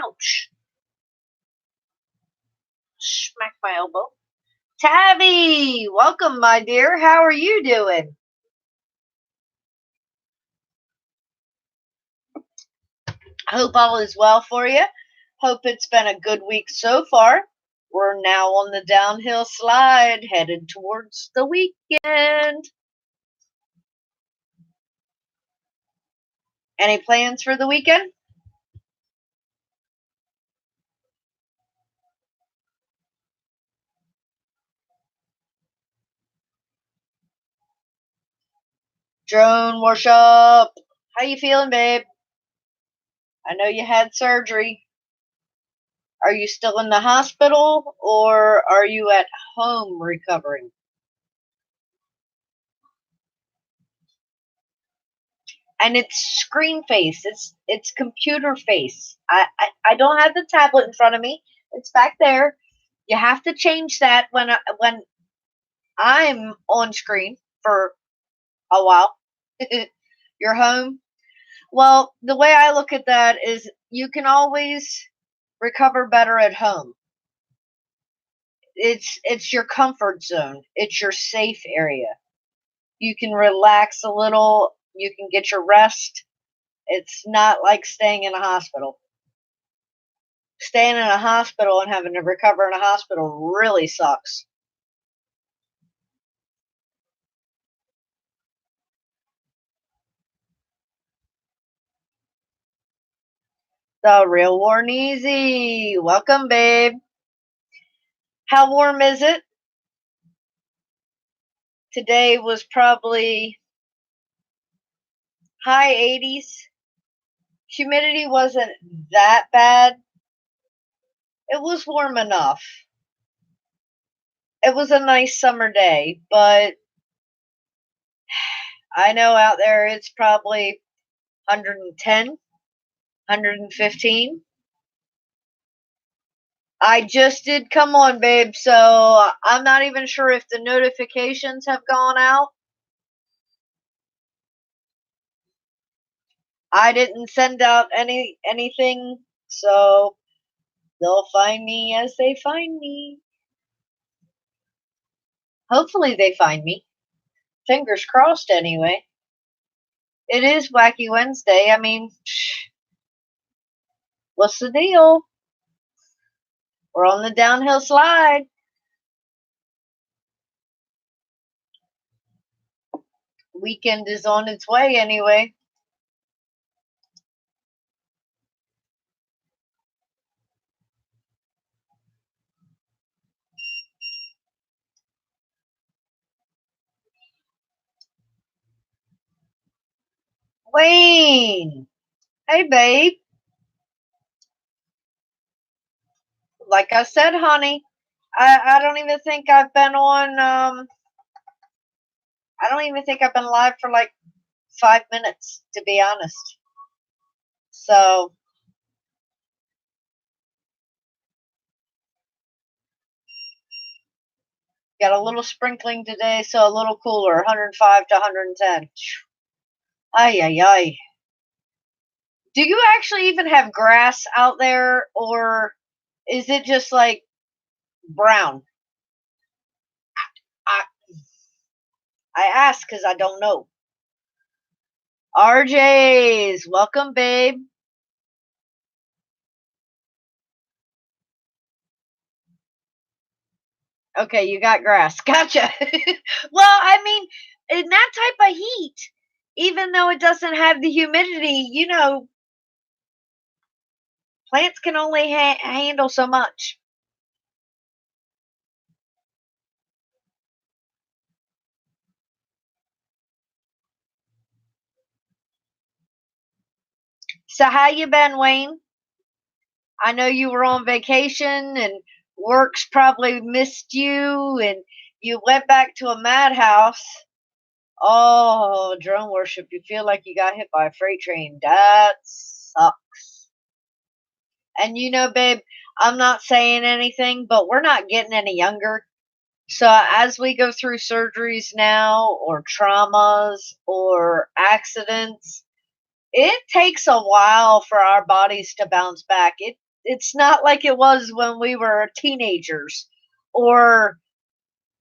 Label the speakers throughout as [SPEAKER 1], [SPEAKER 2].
[SPEAKER 1] Ouch. Smack my elbow. Tabby, welcome, my dear. How are you doing? Hope all is well for you. Hope it's been a good week so far. We're now on the downhill slide, headed towards the weekend. Any plans for the weekend? Drone worship. How you feeling, babe? I know you had surgery. Are you still in the hospital or are you at home recovering? And it's screen face. It's computer face. I don't have the tablet in front of me. It's back there. You have to change that when I'm on screen for a while. You're home. Well, the way I look at that is you can always recover better at home. It's your comfort zone. It's your safe area. You can relax a little, you can get your rest. It's not like staying in a hospital. Staying in a hospital and having to recover in a hospital really sucks. The real warm easy. Welcome, babe. How warm is it? Today was probably high 80s. Humidity wasn't that bad. It was warm enough. It was a nice summer day, but I know out there it's probably 110, 115. I just did come on, babe, so I'm not even sure if the notifications have gone out. I didn't send out anything, so they'll find me as they find me. Hopefully they find me. Fingers crossed anyway. It is Wacky Wednesday. I mean, what's the deal? We're on the downhill slide. Weekend is on its way anyway. Wayne! Hey, babe. Like I said, honey, I don't even think I've been on, I don't even think I've been live for like 5 minutes, to be honest. So, got a little sprinkling today, so a little cooler, 105 to 110. Ay, ay, ay. Do you actually even have grass out there, or is it just like brown? I, I ask because I don't know. RJ's, welcome, babe. Okay, you got grass. Gotcha. Well, I mean, in that type of heat, even though it doesn't have the humidity, plants can only handle so much. So how you been, Wayne? I know you were on vacation and work's probably missed you and you went back to a madhouse. Oh, drone worship. You feel like you got hit by a freight train. That sucks. And babe, I'm not saying anything, but we're not getting any younger. So as we go through surgeries now, or traumas, or accidents, it takes a while for our bodies to bounce back. It's not like it was when we were teenagers or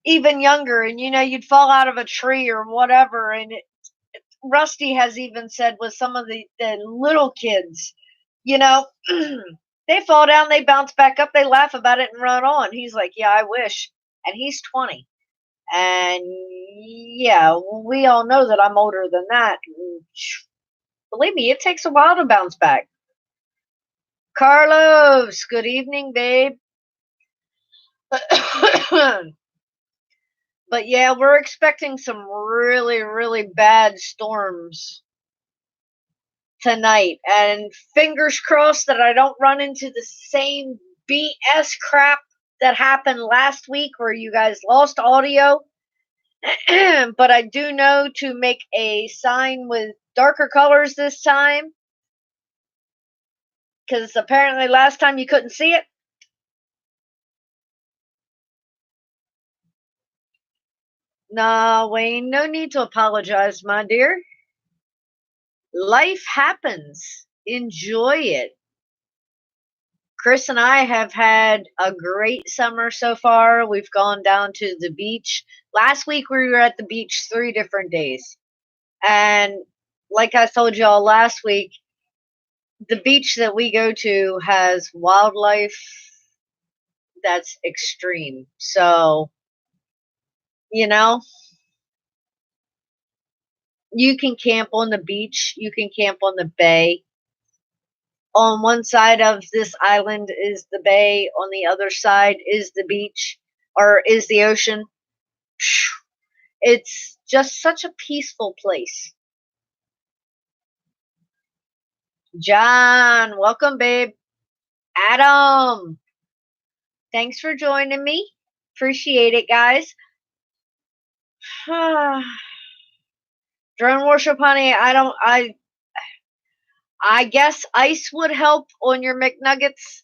[SPEAKER 1] even younger, and you'd fall out of a tree or whatever. And Rusty has even said with some of the little kids, you know, they fall down, they bounce back up, they laugh about it and run on. He's like, yeah, I wish. And he's 20. And yeah, we all know that I'm older than that. Believe me, it takes a while to bounce back. Carlos, good evening, babe. But yeah, we're expecting some really, really bad storms tonight. And fingers crossed that I don't run into the same BS crap that happened last week where you guys lost audio. But I do know to make a sign with darker colors this time. Because apparently last time you couldn't see it. Nah, Wayne, no need to apologize, my dear. Life happens. Enjoy it. Chris and I have had a great summer so far. We've gone down to the beach. Last week we were at the beach 3 different days. And like I told y'all last week, the beach that we go to has wildlife that's extreme. So, you know, you can camp on the beach, you can camp on the bay. On one side of this island is the bay, on the other side is the beach or is the ocean. It's just such a peaceful place. John, welcome, babe. Adam, thanks for joining me. Appreciate it, guys. Drone worship, honey. I guess ice would help on your McNuggets.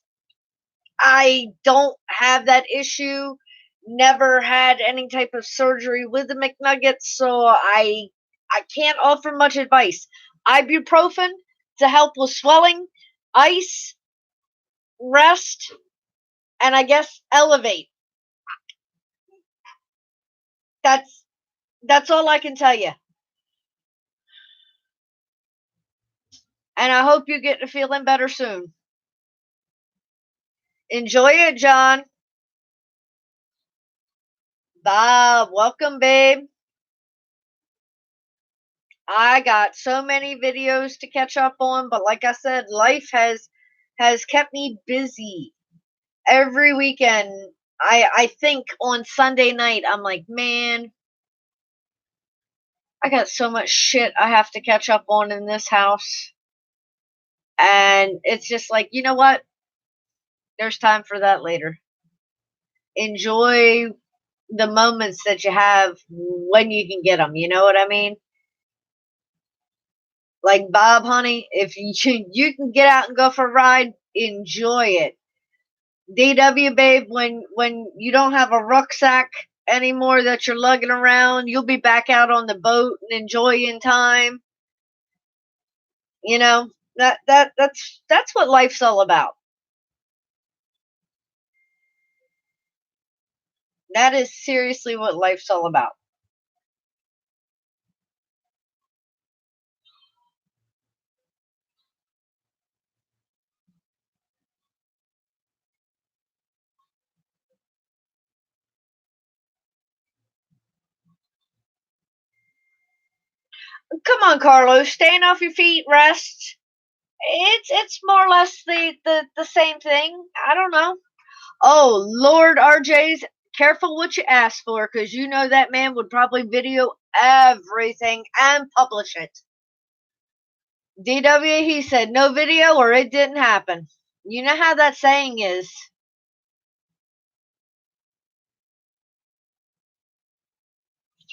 [SPEAKER 1] I don't have that issue. Never had any type of surgery with the McNuggets, so I can't offer much advice. Ibuprofen to help with swelling, ice, rest, and I guess elevate. That's all I can tell you. And I hope you get to feeling better soon. Enjoy it, John. Bob, welcome, babe. I got so many videos to catch up on, but like I said, life has kept me busy. Every weekend, I think on Sunday night, I'm like, man, I got so much shit I have to catch up on in this house. And it's just like, you know what? There's time for that later. Enjoy the moments that you have when you can get them. You know what I mean? Like Bob, honey, if you can get out and go for a ride, enjoy it. DW, babe, when you don't have a rucksack anymore that you're lugging around, you'll be back out on the boat and enjoying time. You know, that's what life's all about. That is seriously what life's all about. Come on, Carlos, staying off your feet, rest. It's more or less the same thing. I don't know. Oh, Lord RJ's, careful what you ask for, because you know that man would probably video everything and publish it. DW, he said no video or it didn't happen. You know how that saying is.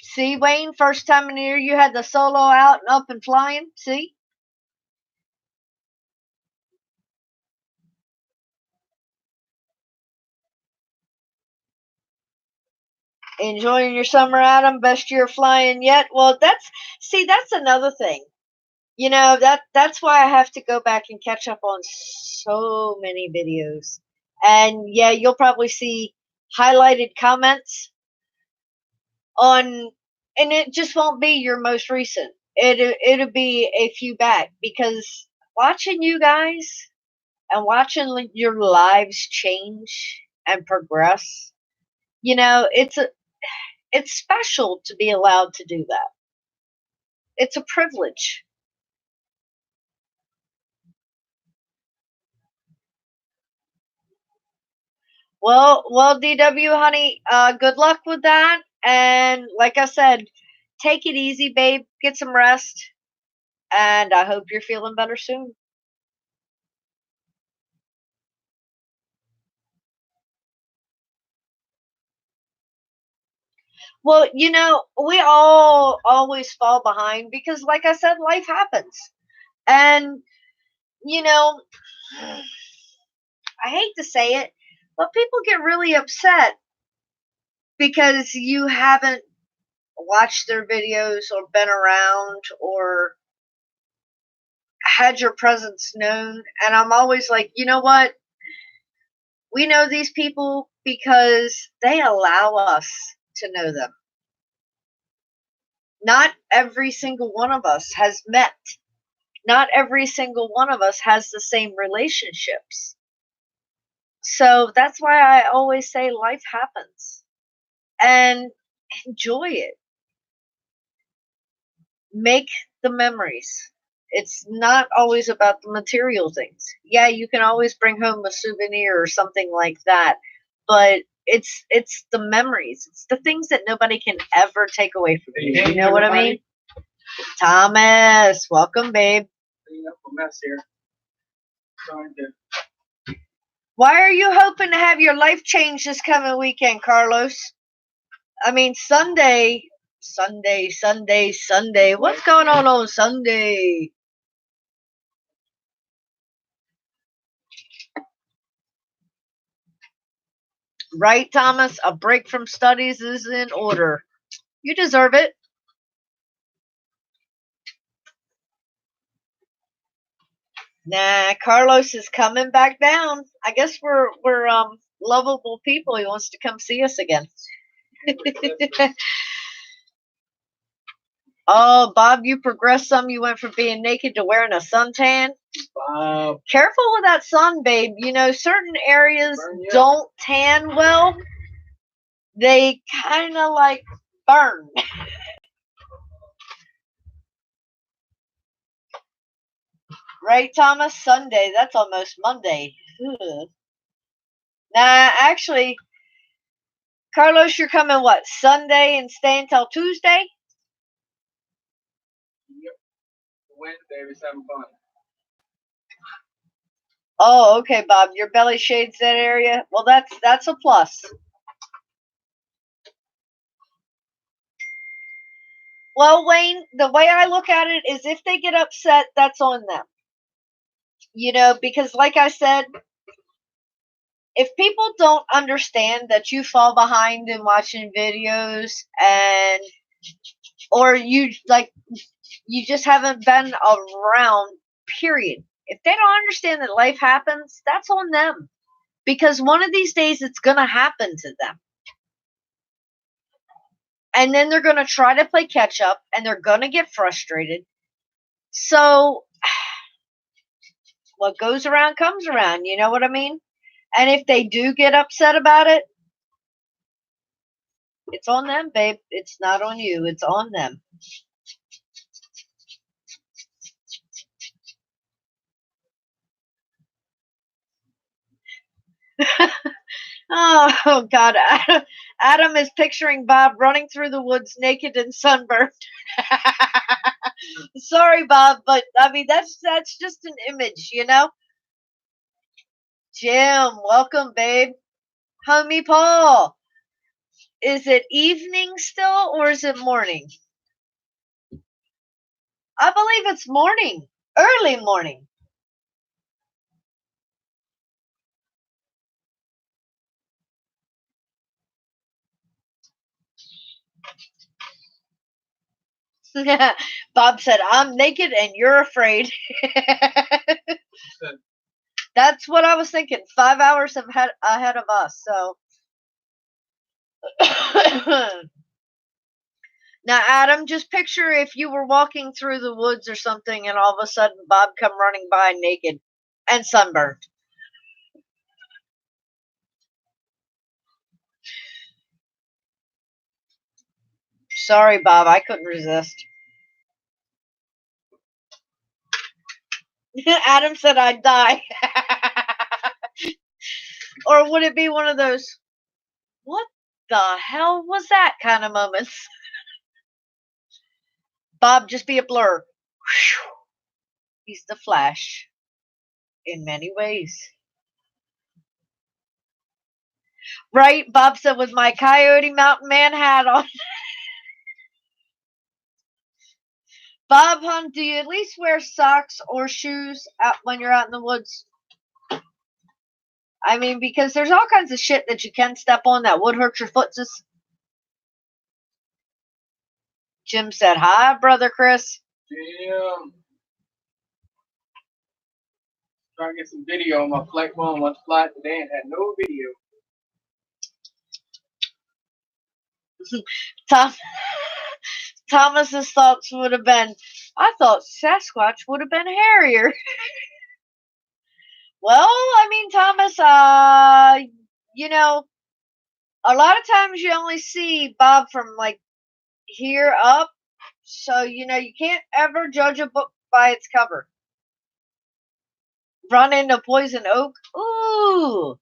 [SPEAKER 1] See, Wayne, first time in the year you had the solo out and up and flying. See? Enjoying your summer, Adam? Best year flying yet? Well, that's another thing. You know, that's why I have to go back and catch up on so many videos. And yeah, you'll probably see highlighted comments on, and it just won't be your most recent. It'll be a few back, because watching you guys and watching your lives change and progress, you know, it's special to be allowed to do that. It's a privilege. Well, DW, honey, good luck with that. And like I said, take it easy, babe. Get some rest. And I hope you're feeling better soon. Well, you know, we all always fall behind because, like I said, life happens. And, you know, I hate to say it, but people get really upset because you haven't watched their videos or been around or had your presence known. And I'm always like, you know what? We know these people because they allow us to know them. Not every single one of us has met. Not every single one of us has the same relationships. So that's why I always say life happens, and enjoy it. Make the memories. It's not always about the material things. Yeah, you can always bring home a souvenir or something like that, but it's the memories. It's the things that nobody can ever take away from you. You know what I mean? Thomas, welcome, babe. Cleaning up a mess here. Trying to. Why are you hoping to have your life change this coming weekend, Carlos? I mean, Sunday. What's going on Sunday? Right, Thomas? A break from studies is in order. You deserve it. Nah, Carlos is coming back down. I guess we're lovable people. He wants to come see us again. Oh, Bob, you progressed some. You went from being naked to wearing a suntan. Bob. Careful with that sun, babe. You know, certain areas don't tan well. They kind of like burn. Right, Thomas? Sunday. That's almost Monday. Ugh. Nah, actually, Carlos, you're coming what? Sunday and staying till Tuesday? Yep. Wednesday, we're having fun. Oh, okay, Bob. Your belly shades that area. Well, that's a plus. Well, Wayne, the way I look at it is if they get upset, that's on them. You know, because like I said, if people don't understand that you fall behind in watching videos, and or you just haven't been around, period. If they don't understand that life happens, that's on them. Because one of these days it's going to happen to them. And then they're going to try to play catch up and they're going to get frustrated. So what goes around comes around, you know what I mean? And if they do get upset about it, it's on them, babe. It's not on you. It's on them. Oh, God. Adam is picturing Bob running through the woods naked and sunburned. Sorry, Bob, but I mean that's just an image, you know? Jim, welcome, babe. Homie Paul. Is it evening still or is it morning? I believe it's morning. Early morning. Bob said, I'm naked and you're afraid. That's what I was thinking. 5 hours ahead of us. So now, Adam, just picture if you were walking through the woods or something, and all of a sudden Bob come running by naked and sunburned. Sorry, Bob, I couldn't resist. Adam said I'd die. Or would it be one of those, what the hell was that kind of moments? Bob, just be a blur. Whew. He's the Flash in many ways. Right, Bob said with my Coyote Mountain Man hat on. Bob, hon, do you at least wear socks or shoes out when you're out in the woods? I mean, because there's all kinds of shit that you can step on that would hurt your footses. Jim said, hi, brother Chris.
[SPEAKER 2] Jim. Trying to get some video on my flight phone. My flight today and had no video.
[SPEAKER 1] Thomas's thoughts would have been, I thought Sasquatch would have been hairier. Well, I mean, Thomas, you know, a lot of times you only see Bob from like here up, so you can't ever judge a book by its cover. Run into poison oak. Ooh.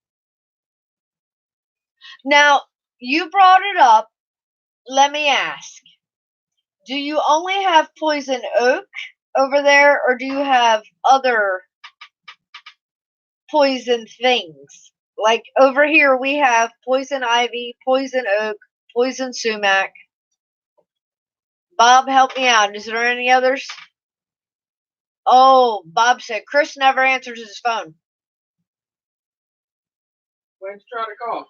[SPEAKER 1] Now, you brought it up. Let me ask. Do you only have poison oak over there, or do you have other poison things? Like over here, we have poison ivy, poison oak, poison sumac. Bob, help me out. Is there any others? Oh, Bob said Chris never answers his phone.
[SPEAKER 2] When's trying to call?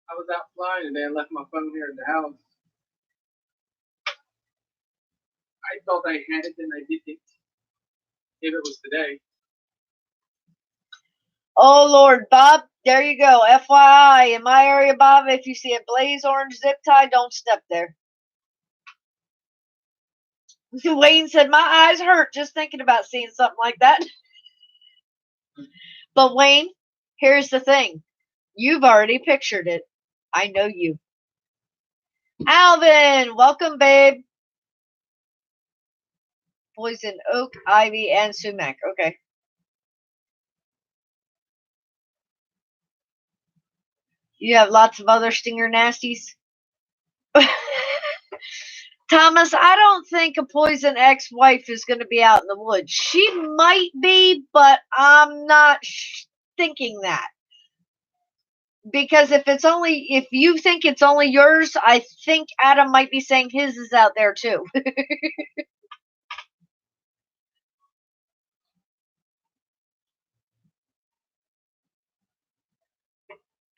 [SPEAKER 2] I was out flying today and left my phone here at the house. I thought I had it and I didn't. If it was today.
[SPEAKER 1] Oh, Lord, Bob, there you go. FYI, in my area, Bob, if you see a blaze orange zip tie, don't step there. Wayne said, my eyes hurt just thinking about seeing something like that. But, Wayne, here's the thing. You've already pictured it. I know you. Alvin, welcome, babe. Poison oak, ivy, and sumac. Okay. You have lots of other stinger nasties? Thomas, I don't think a poison ex-wife is going to be out in the woods. She might be, but I'm not thinking that. Because if you think it's only yours, I think Adam might be saying his is out there too.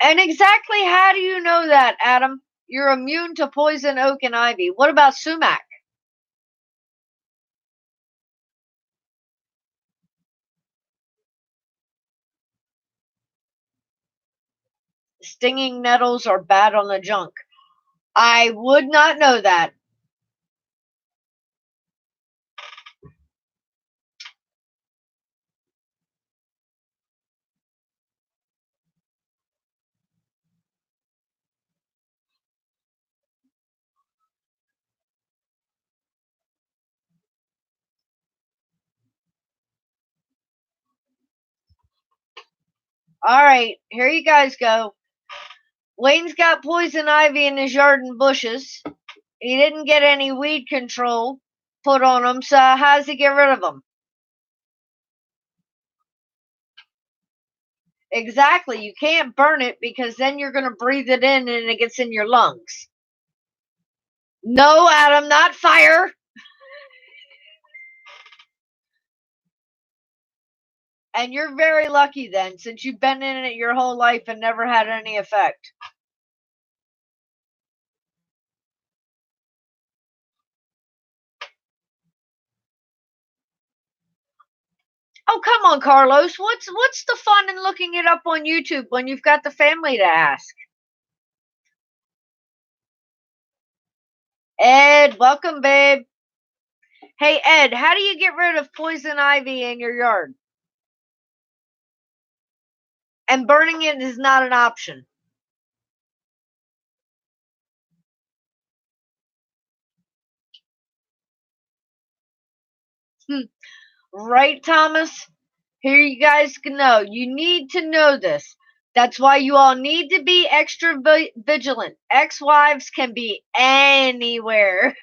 [SPEAKER 1] And exactly how do you know that, Adam? You're immune to poison oak and ivy. What about sumac? Stinging nettles are bad on the junk. I would not know that. All right, here you guys go. Wayne's got poison ivy in his yard and bushes. He didn't get any weed control put on him, so how does he get rid of them? Exactly. You can't burn it because then you're going to breathe it in and it gets in your lungs. No, Adam, not fire. And you're very lucky then, since you've been in it your whole life and never had any effect. Oh, come on, Carlos. What's the fun in looking it up on YouTube when you've got the family to ask? Ed, welcome, babe. Hey, Ed, how do you get rid of poison ivy in your yard? And burning it is not an option. Right, Thomas? Here you guys can know. You need to know this. That's why you all need to be extra vigilant. Ex-wives can be anywhere.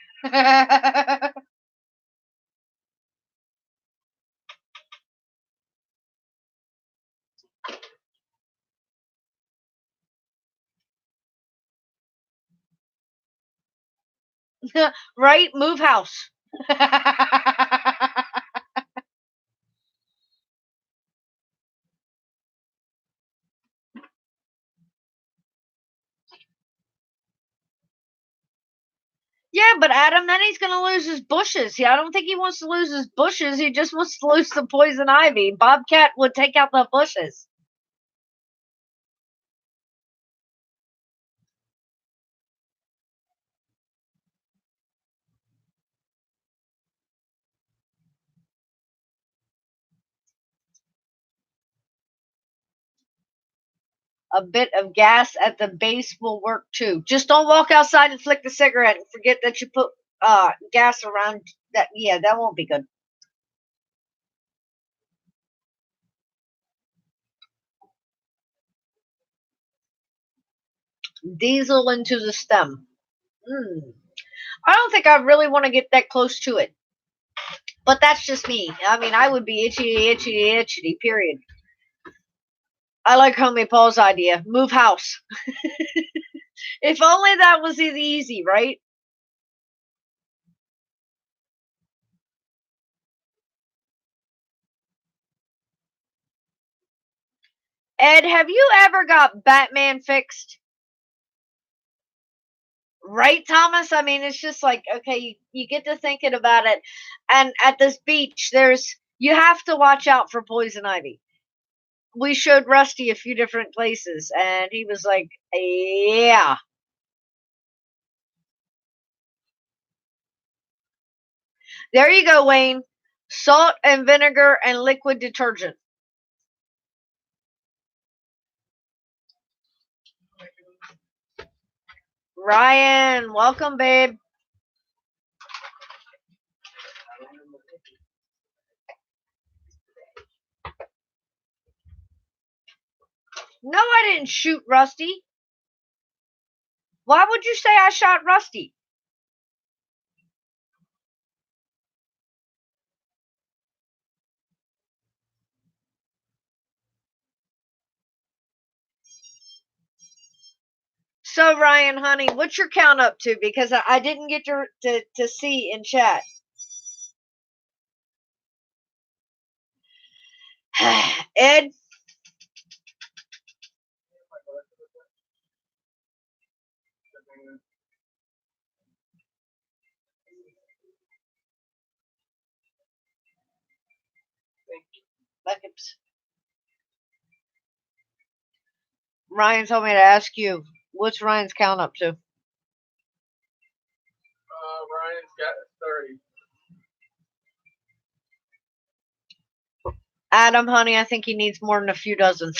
[SPEAKER 1] Right? Move house. Yeah, but Adam, then he's going to lose his bushes. I don't think he wants to lose his bushes. He just wants to lose the poison ivy. Bobcat would take out the bushes. A bit of gas at the base will work too. Just don't walk outside and flick the cigarette and forget that you put gas around that. Yeah, that won't be good. Diesel into the stem. I don't think I really want to get that close to it. But that's just me. I mean, I would be itchy, period. I like Homie Paul's idea. Move house. If only that was easy, right? Ed, have you ever got Batman fixed? Right, Thomas? I mean, it's just like, okay, you get to thinking about it. And at this beach, you have to watch out for poison ivy. We showed Rusty a few different places, and he was like, yeah. There you go, Wayne. Salt and vinegar and liquid detergent. Ryan, welcome, babe. No, I didn't shoot Rusty. Why would you say I shot Rusty? So, Ryan, honey, what's your count up to? Because I didn't get to see in chat. Ed? Ryan told me to ask you, what's Ryan's count up to?
[SPEAKER 2] Ryan's got 30.
[SPEAKER 1] Adam, honey, I think he needs more than a few dozen.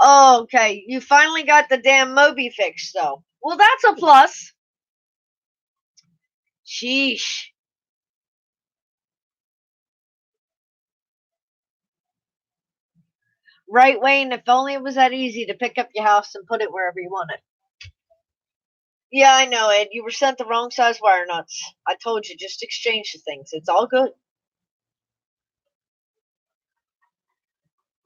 [SPEAKER 1] Oh, okay. You finally got the damn Moby fixed, though. Well, that's a plus. Sheesh. Right, Wayne? If only it was that easy to pick up your house and put it wherever you wanted. Yeah, I know, Ed. You were sent the wrong size wire nuts. I told you, just exchange the things. It's all good.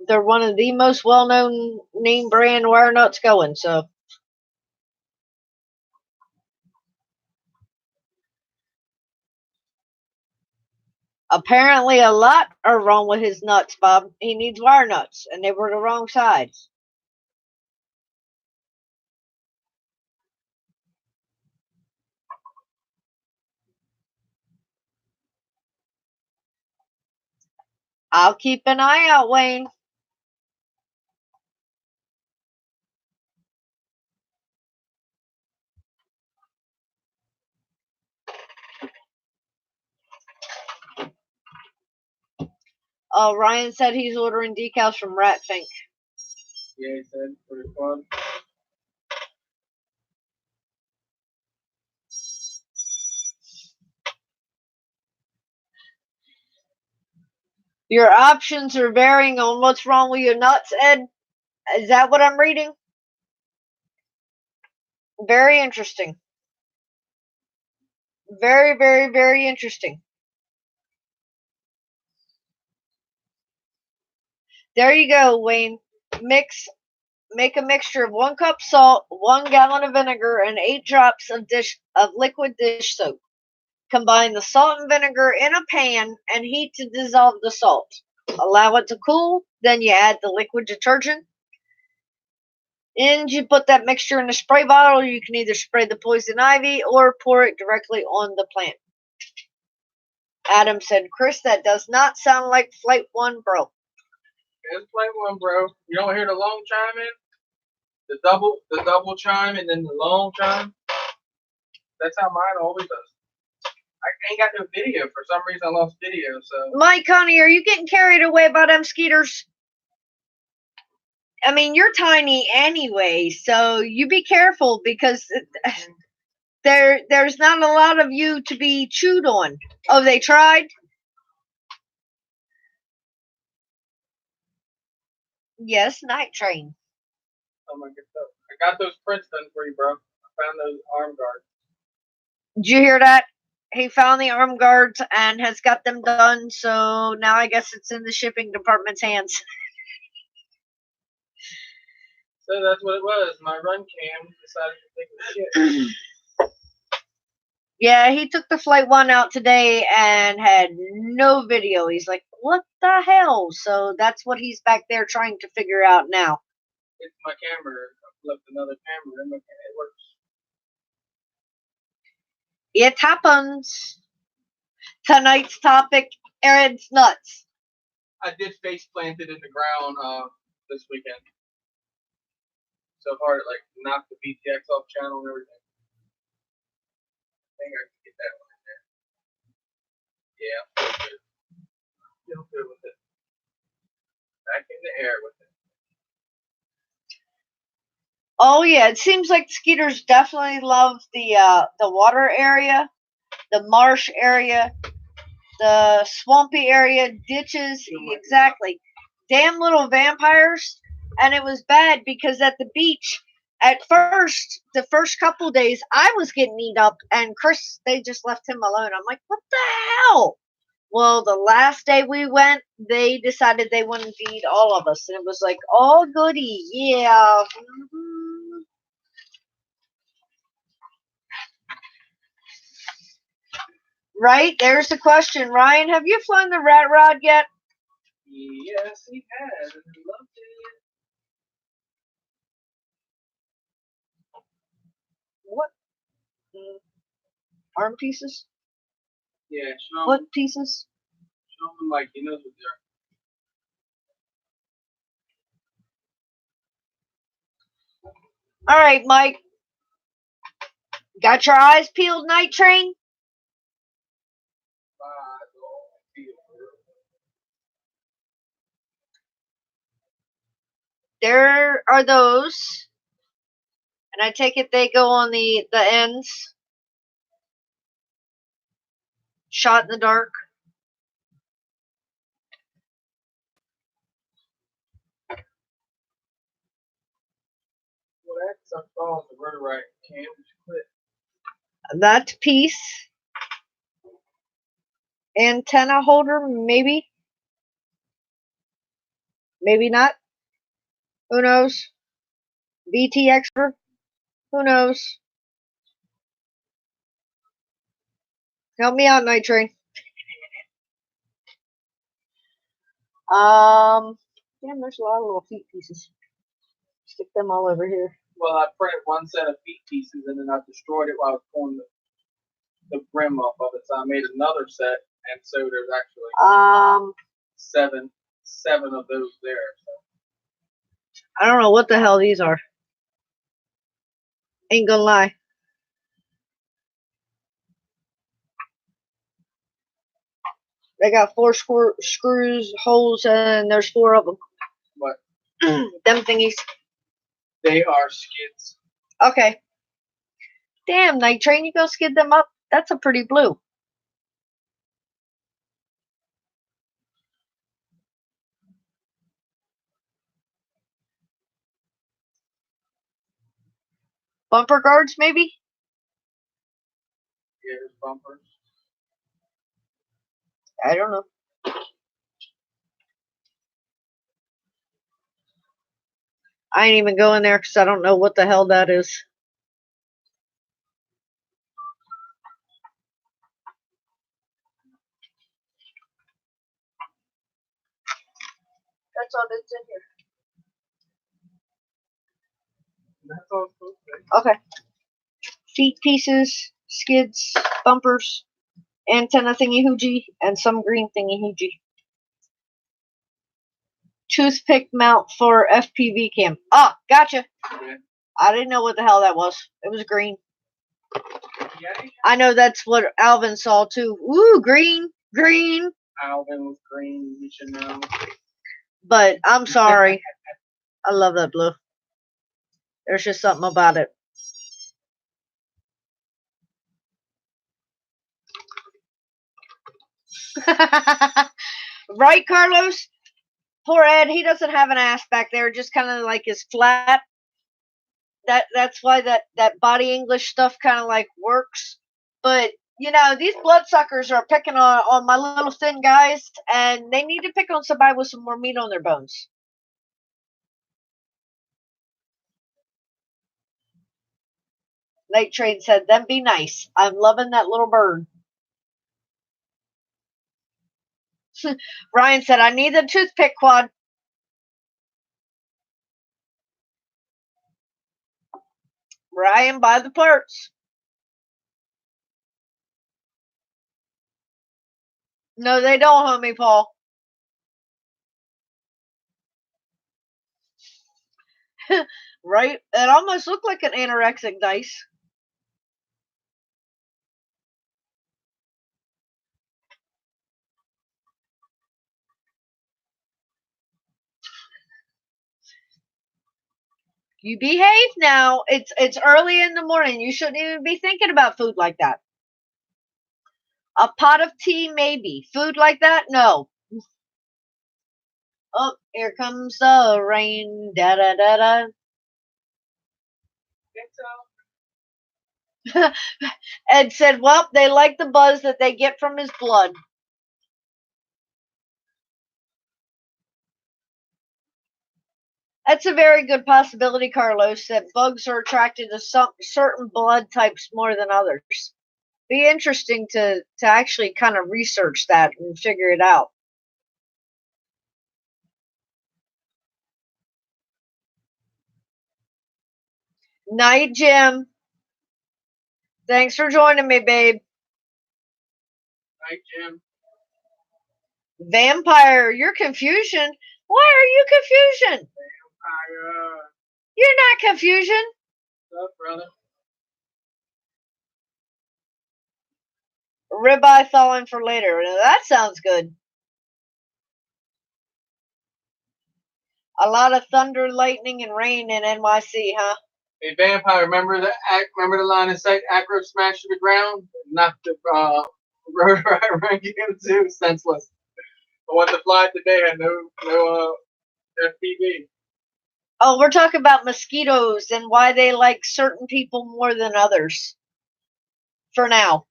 [SPEAKER 1] They're one of the most well-known name brand wire nuts going, so Apparently, a lot are wrong with his nuts, Bob. He needs wire nuts, and they were the wrong size. I'll keep an eye out, Wayne. Ryan said he's ordering decals from Ratfink.
[SPEAKER 2] Yeah, he said for the club.
[SPEAKER 1] Your options are varying on what's wrong with your nuts, Ed. Is that what I'm reading? Very interesting. Very, very, very interesting. There you go, Wayne. Make a mixture of 1 cup salt, 1 gallon of vinegar, and 8 drops of liquid dish soap. Combine the salt and vinegar in a pan and heat to dissolve the salt. Allow it to cool, then you add the liquid detergent. And you put that mixture in a spray bottle. You can either spray the poison ivy or pour it directly on the plant. Adam said, Chris, that does not sound like Flight 1, bro.
[SPEAKER 2] It's Flight 1, bro. You don't hear the long chime in? The double chime and then the long chime? That's how mine always does. I ain't got no video. For some reason, I lost video, so.
[SPEAKER 1] Mike, honey, are you getting carried away by them skeeters? I mean, you're tiny anyway, so you be careful because there's not a lot of you to be chewed on. Oh, they tried? Yes, Night Train.
[SPEAKER 2] Oh my good stuff. I got those prints done for you, bro. I found those arm guards.
[SPEAKER 1] Did you hear that? He found the arm guards and has got them done, so now I guess it's in the shipping department's hands.
[SPEAKER 2] So that's what it was. My run cam decided to take a shit.
[SPEAKER 1] Yeah, he took the Flight 1 out today and had no video. He's like, what the hell? So that's what he's back there trying to figure out now.
[SPEAKER 2] It's my camera. I flipped another camera and it works.
[SPEAKER 1] It happens. Tonight's topic, Aaron's nuts.
[SPEAKER 2] I did face planted in the ground this weekend. So hard it like knocked the BTX off channel and everything. I think I can get that one in there. Yeah, I'm feel good. Feel good with it. Back in the air with it.
[SPEAKER 1] Oh yeah, it seems like skeeters definitely love the water area, the marsh area, the swampy area, ditches, exactly. Damn little vampires. And it was bad because at the beach, at first, the first couple days, I was getting eat up, and Chris, they just left him alone. I'm like, what the hell? Well, the last day we went, they decided they wanted to eat all of us, and it was like, oh goody, yeah. Mm-hmm. Right, there's the question. Ryan, have you flown the rat rod yet?
[SPEAKER 2] Yes, he has, and he loved it.
[SPEAKER 1] What? Arm pieces?
[SPEAKER 2] Yeah, show
[SPEAKER 1] What
[SPEAKER 2] him.
[SPEAKER 1] pieces?
[SPEAKER 2] Show him like he knows what they're.
[SPEAKER 1] All right, Mike. Got your eyes peeled, Night Train? There are those. And I take it they go on the ends. Shot in the dark.
[SPEAKER 2] Well, that's some falls the rudder right. Cam, quit.
[SPEAKER 1] That piece. Antenna holder, maybe. Maybe not. Who knows? VT expert. Who knows? Help me out, Night Train. Damn, there's a lot of little feet pieces. Stick them all over here.
[SPEAKER 2] Well, I printed one set of feet pieces and then I destroyed it while I was pulling the brim off of it. So I made another set, and so there's actually seven of those there. So.
[SPEAKER 1] I don't know what the hell these are. Ain't gonna lie. They got 4 screws, holes, and there's 4 of them.
[SPEAKER 2] What?
[SPEAKER 1] Them thingies.
[SPEAKER 2] They are skids.
[SPEAKER 1] Okay. Damn, Night Train, you go skid them up? That's a pretty blue. Bumper guards, maybe?
[SPEAKER 2] Yeah, there's bumpers.
[SPEAKER 1] I don't know. I ain't even going there because I don't know what the hell that is. That's all that's in here.
[SPEAKER 2] That's all it's supposed to be.
[SPEAKER 1] Okay. Feet pieces, skids, bumpers, antenna thingy hoogie, and some green thingy hoogie. Toothpick mount for FPV cam. Ah, gotcha.
[SPEAKER 2] Yeah.
[SPEAKER 1] I didn't know what the hell that was. It was green.
[SPEAKER 2] Yeah.
[SPEAKER 1] I know that's what Alvin saw too. Ooh, green, green.
[SPEAKER 2] Alvin was green, you should know.
[SPEAKER 1] But I'm sorry. I love that blue. There's just something about it. Right, Carlos? Poor Ed, he doesn't have an ass back there, just kind of like is flat. That's why that body English stuff kind of like works. But you know, these bloodsuckers are picking on my little thin guys, and they need to pick on somebody with some more meat on their bones. Night Train said, "Then be nice. I'm loving that little bird." Ryan said, "I need the toothpick quad." Ryan, buy the parts. No, they don't, homie Paul. Right? It almost looked like an anorexic dice. You behave now. It's early in the morning. You shouldn't even be thinking about food like that. A pot of tea, maybe. Food like that, no. Oh, here comes the rain. Da da da da. Ed said, "Well, they like the buzz that they get from his blood." That's a very good possibility, Carlos, that bugs are attracted to some certain blood types more than others. Be interesting to actually kind of research that and figure it out. Night, Jim. Thanks for joining me, babe.
[SPEAKER 2] Night, Jim.
[SPEAKER 1] Vampire, you're confusion. Why are you confusion?
[SPEAKER 2] Vampire.
[SPEAKER 1] You're not confusion.
[SPEAKER 2] What's up, brother?
[SPEAKER 1] Ribeye thawing for later. Now, that sounds good. A lot of thunder, lightning, and rain in NYC, huh?
[SPEAKER 2] Hey, Vampire, remember the line of sight acro smash to the ground? Knocked the road ranking into senseless. The one that flied today had no FPV.
[SPEAKER 1] Oh, we're talking about mosquitoes and why they like certain people more than others. For now.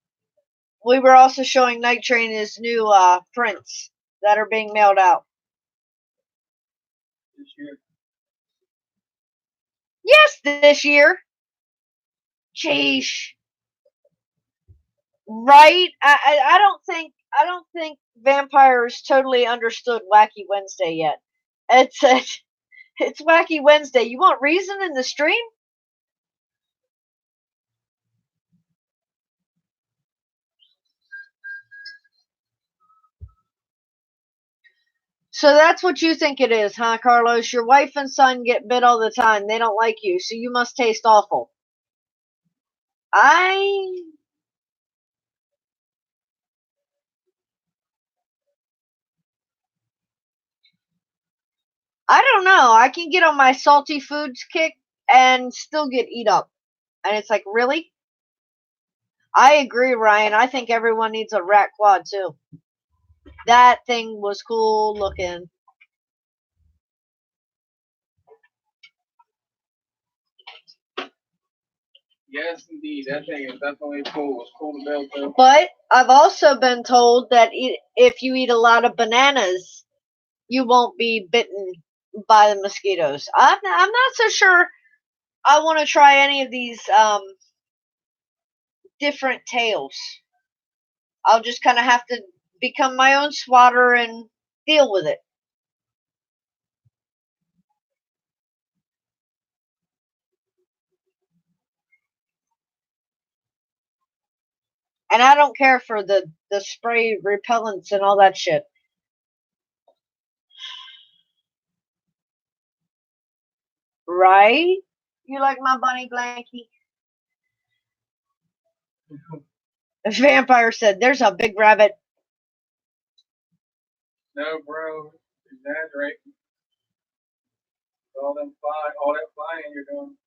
[SPEAKER 1] We were also showing Night Train his new prints that are being mailed out.
[SPEAKER 2] This year.
[SPEAKER 1] Yes, this year. Sheesh. Right? I don't think I don't think vampires totally understood Wacky Wednesday yet. It's Wacky Wednesday. You want reason in the stream? So that's what you think it is, huh, Carlos? Your wife and son get bit all the time. They don't like you, so you must taste awful. I don't know. I can get on my salty foods kick and still get eat up. And it's like, really? I agree, Ryan. I think everyone needs a rat quad too. That thing was cool looking.
[SPEAKER 2] Yes, indeed. That thing is definitely cool. It's cool to build too.
[SPEAKER 1] But I've also been told that if you eat a lot of bananas, you won't be bitten by the mosquitoes. I'm not so sure I want to try any of these different tails. I'll just kind of have to become my own swatter and deal with it. And I don't care for the spray repellents and all that shit. Right? You like my bunny blankie? The vampire said, "There's a big rabbit."
[SPEAKER 2] No, bro. Exaggerating. All that flying you're doing.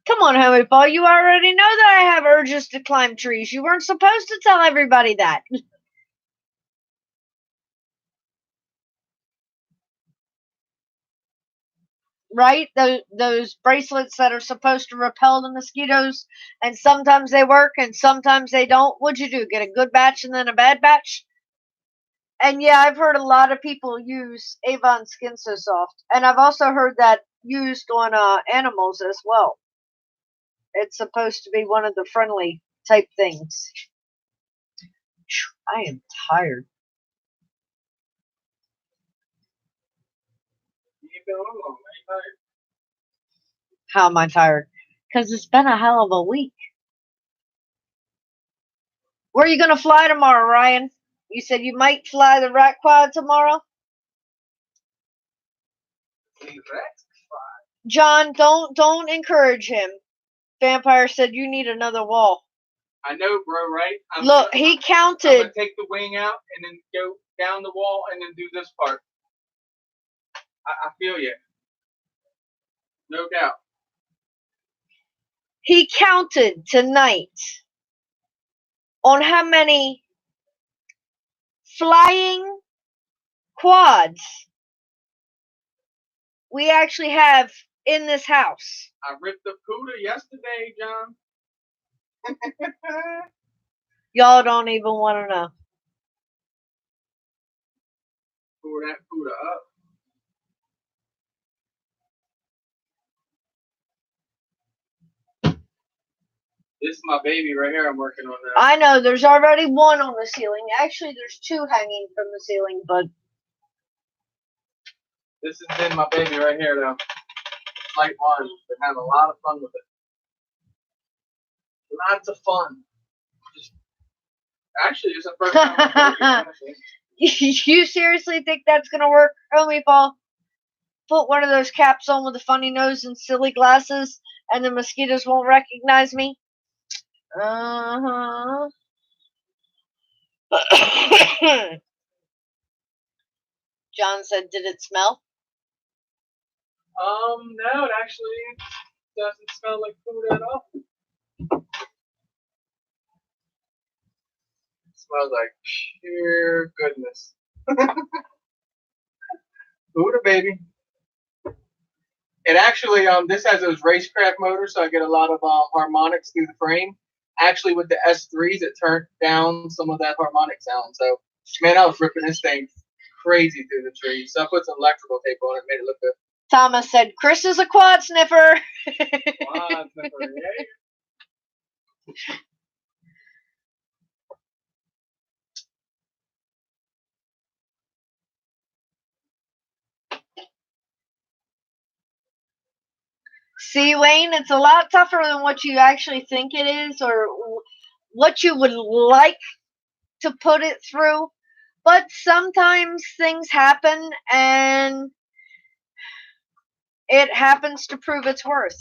[SPEAKER 1] Come on, Homie Paul. You already know that I have urges to climb trees. You weren't supposed to tell everybody that. Right? Those bracelets that are supposed to repel the mosquitoes, and sometimes they work and sometimes they don't. What'd you do? Get a good batch and then a bad batch? And yeah, I've heard a lot of people use Avon Skin So Soft, and I've also heard that used on animals as well. It's supposed to be one of the friendly type things. I am tired.
[SPEAKER 2] You've been on long. Tired.
[SPEAKER 1] How am I tired? Because it's been a hell of a week. Where are you going to fly tomorrow, Ryan? You said you might fly the rat quad tomorrow? John, don't encourage him. Vampire said you need another wall.
[SPEAKER 2] I know, bro, right?
[SPEAKER 1] Look, he counted.
[SPEAKER 2] I'm going to take the wing out and then go down the wall and then do this part. I feel you. No doubt.
[SPEAKER 1] He counted tonight on how many flying quads we actually have in this house.
[SPEAKER 2] I ripped the Puda yesterday, John.
[SPEAKER 1] Y'all don't even want to know.
[SPEAKER 2] Pour that Puda up. This is my baby right here I'm working on now.
[SPEAKER 1] I know, there's already one on the ceiling. Actually, there's two hanging from the ceiling, but...
[SPEAKER 2] This has been my baby right here, though. Light one. Been having a lot of fun with it. Lots of fun. Actually, it's the first time.
[SPEAKER 1] You seriously think that's going to work, homie Paul? Put one of those caps on with a funny nose and silly glasses, and the mosquitoes won't recognize me? Uh-huh. John said, did it smell?
[SPEAKER 2] No, it actually doesn't smell like food at all. It smells like pure goodness. Buddha, baby. It actually, this has those racecraft motors, so I get a lot of harmonics through the frame. Actually, with the S3s, it turned down some of that harmonic sound. So, man, I was ripping this thing crazy through the trees. So I put some electrical tape on it, made it look good.
[SPEAKER 1] Thomas said, Chris is a quad sniffer.
[SPEAKER 2] Quad sniffer, yeah.
[SPEAKER 1] See, Wayne, it's a lot tougher than what you actually think it is or what you would like to put it through. But sometimes things happen and it happens to prove its worth.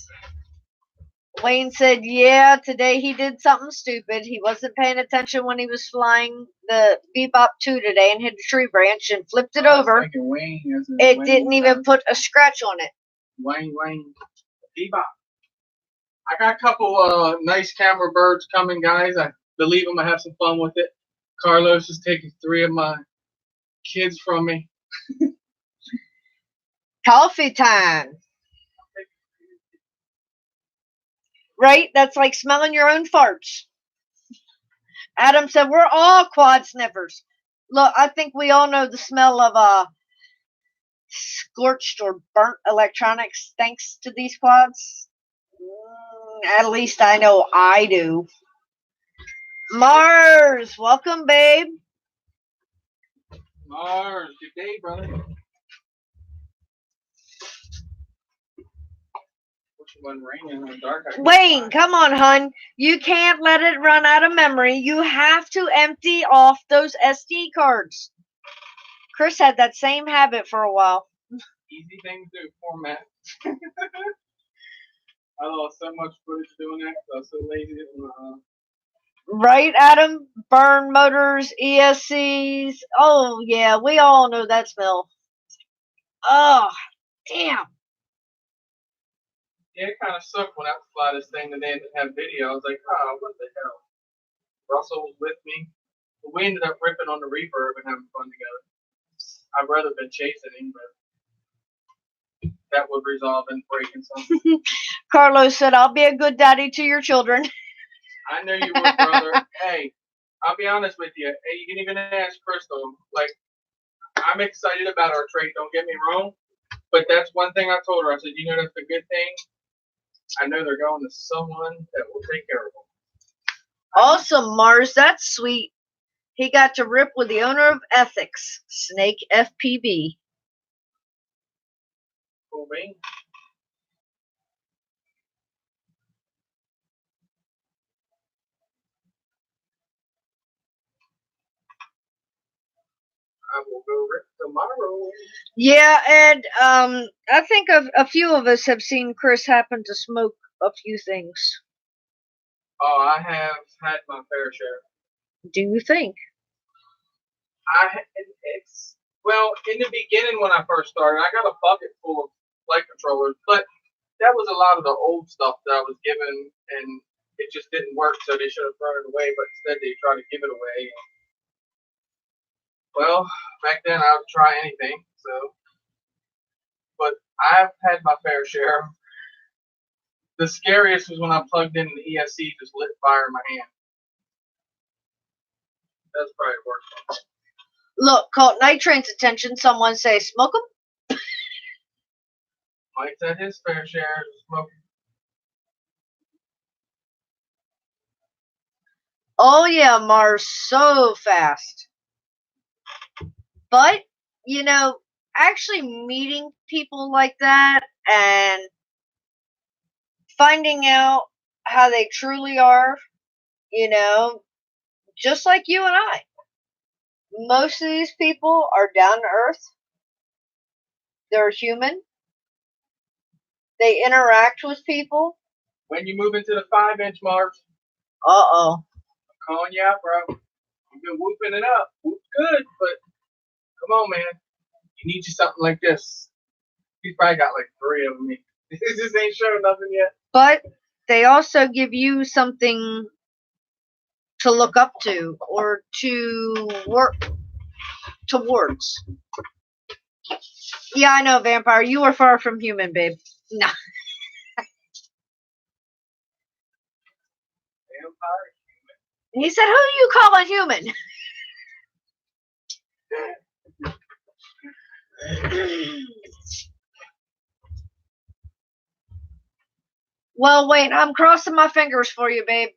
[SPEAKER 1] Wayne said, yeah, today he did something stupid. He wasn't paying attention when he was flying the Bebop 2 today and hit a tree branch and flipped it over.
[SPEAKER 2] Wayne,
[SPEAKER 1] it Wayne, didn't even put a scratch on it.
[SPEAKER 2] Wayne, Bebop. I got a couple nice camera birds coming, guys. I believe I'm going to have some fun with it. Carlos is taking 3 of my kids from me.
[SPEAKER 1] Coffee time. Right? That's like smelling your own farts. Adam said, we're all quad sniffers. Look, I think we all know the smell of scorched or burnt electronics thanks to these quads. At least I know I do. Mars, welcome, babe.
[SPEAKER 2] Mars, good day, brother.
[SPEAKER 1] Wayne, come on, hun. You can't let it run out of memory. You have to empty off those SD cards. Chris had that same habit for a while.
[SPEAKER 2] Easy thing to do, format. I lost so much footage doing that because I was so lazy.
[SPEAKER 1] Right, Adam? Burn motors, ESCs. Oh, yeah, we all know that smell. Oh, damn.
[SPEAKER 2] Yeah, it kind of sucked when I fly this thing and they didn't have video. I was like, oh, what the hell? Russell was with me. But we ended up ripping on the reverb and having fun together. I'd rather been chasing him, but that would resolve in breaking something.
[SPEAKER 1] Carlos said, I'll be a good daddy to your children.
[SPEAKER 2] I know you would, brother. Hey, I'll be honest with you. Hey, you can even ask Crystal. Like, I'm excited about our trade, don't get me wrong. But that's one thing I told her. I said, you know, that's a good thing. I know they're going to someone that will take care of them.
[SPEAKER 1] Awesome, Mars. That's sweet. He got to rip with the owner of Ethics, Snake FPB.
[SPEAKER 2] Cool bean. I will go rip tomorrow.
[SPEAKER 1] Yeah, and I think a few of us have seen Chris happen to smoke a few things.
[SPEAKER 2] Oh, I have had my fair share.
[SPEAKER 1] Do you think?
[SPEAKER 2] Well, in the beginning when I first started, I got a bucket full of flight controllers, but that was a lot of the old stuff that I was given, and it just didn't work, so they should have thrown it away, but instead they tried to give it away. Well, back then I would try anything, so. But I've had my fair share. The scariest was when I plugged in the ESC, just lit fire in my hand. That's probably worse.
[SPEAKER 1] Look, caught Night Train's attention. Someone say, smoke them?
[SPEAKER 2] Mike's had his fair share of smoking.
[SPEAKER 1] Oh, yeah, Mars, so fast. But, you know, actually meeting people like that and finding out how they truly are, you know, just like you and I. Most of these people are down to earth. They're human. They interact with people.
[SPEAKER 2] When you move into the 5-inch, Mars.
[SPEAKER 1] Uh-oh.
[SPEAKER 2] I'm calling you out, bro. You've been whooping it up. Whoop's good, but come on, man. You need you something like this. He's probably got like 3 of them. This just ain't showing nothing yet.
[SPEAKER 1] But they also give you something to look up to or to work towards. Yeah, I know, Vampire. You are far from human, babe. No.
[SPEAKER 2] Vampire human.
[SPEAKER 1] He said, who do you call a human? Well, wait, I'm crossing my fingers for you, babe.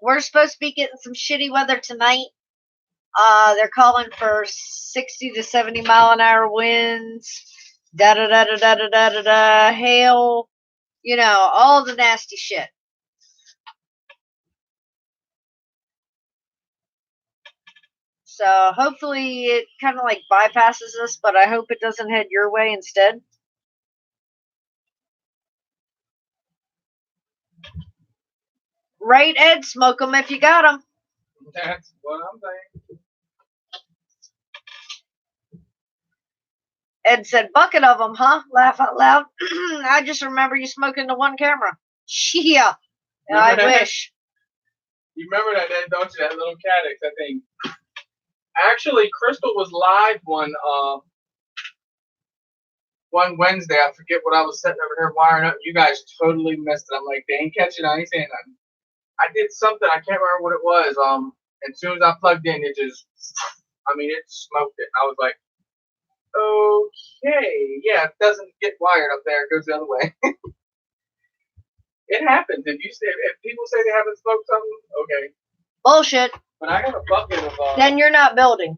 [SPEAKER 1] We're supposed to be getting some shitty weather tonight. They're calling for 60 to 70 mile an hour winds. Da da da da da da da da da. Hail. You know, all the nasty shit. So hopefully it kind of like bypasses us, but I hope it doesn't head your way instead. Right, Ed? Smoke them if you got them.
[SPEAKER 2] That's what I'm saying.
[SPEAKER 1] Ed said, bucket of them, huh? Laugh out loud. I just remember you smoking the one camera. Yeah. I wish.
[SPEAKER 2] You remember that, Ed, don't you? That little Caddx, I think. Actually, Crystal was live one Wednesday. I forget what I was sitting over here wiring up. You guys totally missed it. I'm like, they ain't catching on. I ain't saying nothing. I did something. I can't remember what it was. As soon as I plugged in, it just, it smoked it. I was like, okay, yeah, it doesn't get wired up there. It goes the other way. It happens. If people say they haven't smoked something, okay.
[SPEAKER 1] Bullshit.
[SPEAKER 2] But I got a bucket of.
[SPEAKER 1] Then you're not building.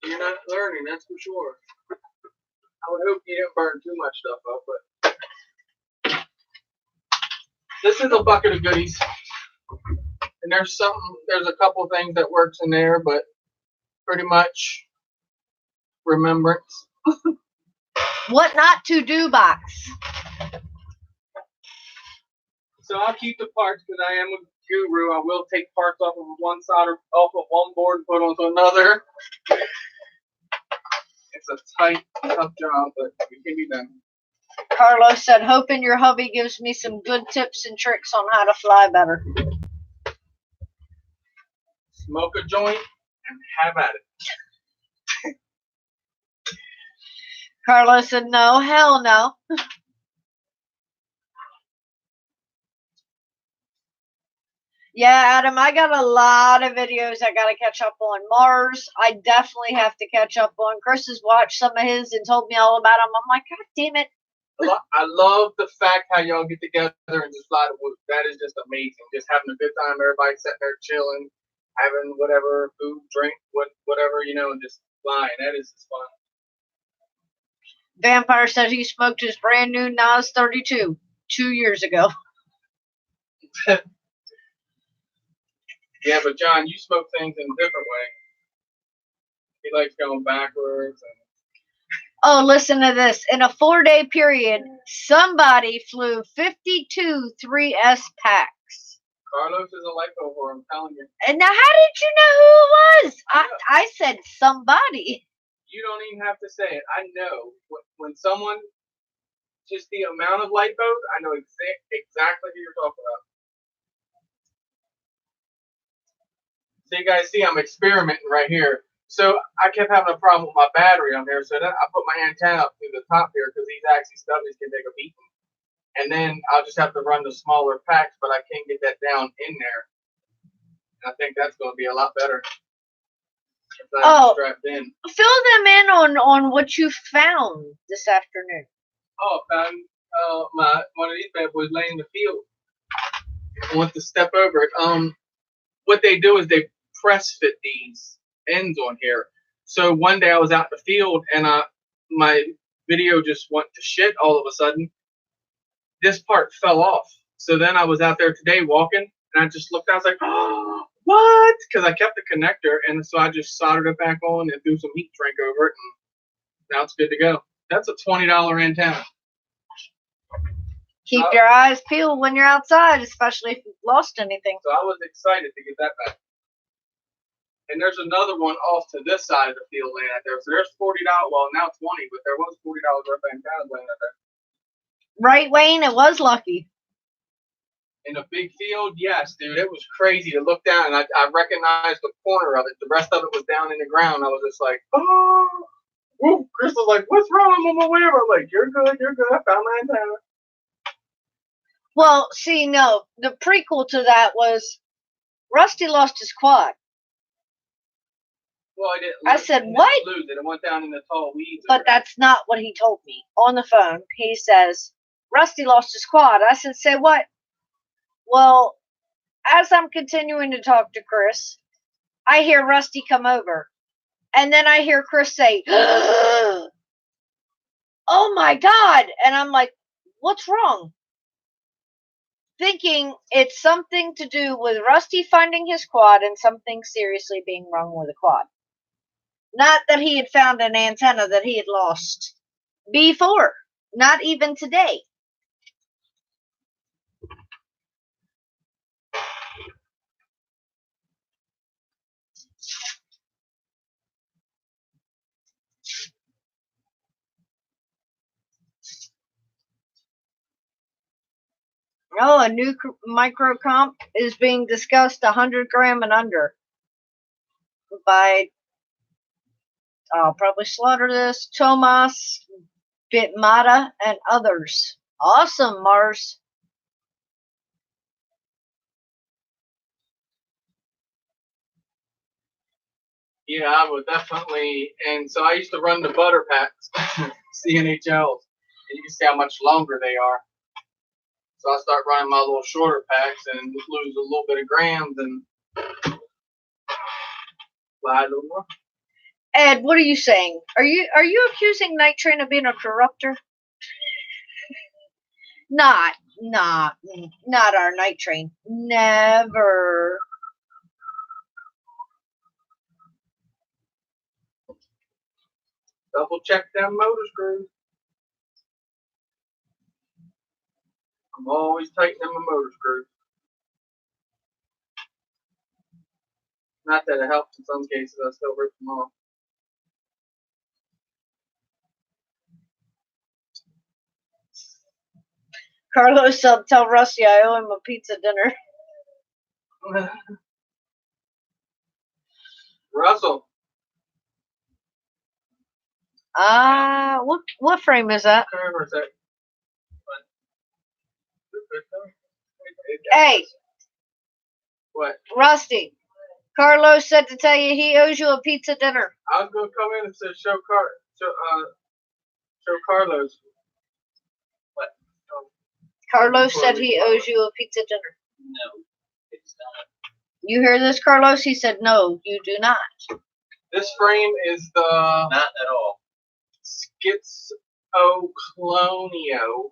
[SPEAKER 2] You're not learning, that's for sure. I would hope you didn't burn too much stuff up, but this is a bucket of goodies. And there's a couple things that works in there, but pretty much remembrance.
[SPEAKER 1] What not to do box.
[SPEAKER 2] So I'll keep the parts because I am a guru. I will take parts off of one solder, off of one board and put onto another. It's a tight, tough job, but it can be done.
[SPEAKER 1] Carlos said, hoping your hubby gives me some good tips and tricks on how to fly better.
[SPEAKER 2] Smoke a joint and have at it.
[SPEAKER 1] Carlos said, no, hell no. Yeah, Adam, I got a lot of videos I got to catch up on. Mars, I definitely have to catch up on. Chris has watched some of his and told me all about them. I'm like, God damn it.
[SPEAKER 2] I love the fact how y'all get together and just fly the woods. That is just amazing. Just having a good time. Everybody sitting there chilling, having whatever food, drink, whatever, and just flying. That is just fun.
[SPEAKER 1] Vampire said he smoked his brand new Nas 32 2 years ago.
[SPEAKER 2] Yeah, but John, you smoke things in a different way. He likes going backwards.
[SPEAKER 1] Oh, listen to this. In a 4-day period, somebody flew 52 3S packs.
[SPEAKER 2] Carlos is a lipo whore, I'm telling you.
[SPEAKER 1] And now, how did you know who it was? I said somebody.
[SPEAKER 2] You don't even have to say it. I know. When someone, just the amount of lipos, I know exactly who you're talking about. So you guys see I'm experimenting right here. So I kept having a problem with my battery on here, so then I put my antenna up through the top here because these actually stubbies can take a beating. And then I'll just have to run the smaller packs, but I can't get that down in there. And I think that's going to be a lot better. Strapped in.
[SPEAKER 1] Fill them in on what you found this afternoon.
[SPEAKER 2] Oh, I found one of these bad boys laying in the field. I want to step over it. What they do is they press fit these ends on here. So one day I was out in the field and my video just went to shit all of a sudden. This part fell off. So then I was out there today walking and I just looked, I was like, oh, what? Because I kept the connector and so I just soldered it back on and threw some heat shrink over it and now it's good to go. That's a $20 antenna.
[SPEAKER 1] Keep your eyes peeled when you're outside, especially if you've lost anything.
[SPEAKER 2] So I was excited to get that back. And there's another one off to this side of the field laying out there. So there's $40, well now $20, but there was $40 worth of antennas laying out there.
[SPEAKER 1] Right, Wayne? It was lucky.
[SPEAKER 2] In a big field, yes, dude. It was crazy to look down, and I recognized the corner of it. The rest of it was down in the ground. I was just like, oh. Woo. Crystal's like, what's wrong? I'm on my way over. I'm like, you're good. I found my antenna.
[SPEAKER 1] Well, see, no. The prequel to that was Rusty lost his quad.
[SPEAKER 2] Well, I didn't.
[SPEAKER 1] I said, what?
[SPEAKER 2] Lose it. It went down in the tall weeds.
[SPEAKER 1] But that's not what he told me. On the phone, he says, Rusty lost his quad. I said, say what? Well, as I'm continuing to talk to Chris, I hear Rusty come over. And then I hear Chris say, oh my God. And I'm like, what's wrong? Thinking it's something to do with Rusty finding his quad and something seriously being wrong with the quad. Not that he had found an antenna that he had lost before. Not even today. Oh, a new micro comp is being discussed, 100 gram and under, by, I'll probably slaughter this, Tomas, Bitmata, and others. Awesome, Mars.
[SPEAKER 2] Yeah, I would definitely. And so I used to run the butter packs, CNHLs, and you can see how much longer they are. So I start running my little shorter packs and lose a little bit of grams and fly a little more.
[SPEAKER 1] Ed, what are you saying? Are you accusing Night Train of being a corrupter? Not our Night Train. Never.
[SPEAKER 2] Double check them motor screws. I'm always tightening my motor screws. Not that it helps in some cases, I still rip them off.
[SPEAKER 1] Carlos, tell Rusty I owe him a pizza dinner.
[SPEAKER 2] Russell.
[SPEAKER 1] What frame is that? Hey.
[SPEAKER 2] What?
[SPEAKER 1] Rusty. Carlos said to tell you he owes you a pizza dinner.
[SPEAKER 2] I was gonna come in and say show Carlos. What?
[SPEAKER 1] Carlos said he owes you a pizza dinner.
[SPEAKER 2] No, it's not.
[SPEAKER 1] You hear this, Carlos? He said no, you do not.
[SPEAKER 2] This frame is the not at all. Schizoclonio.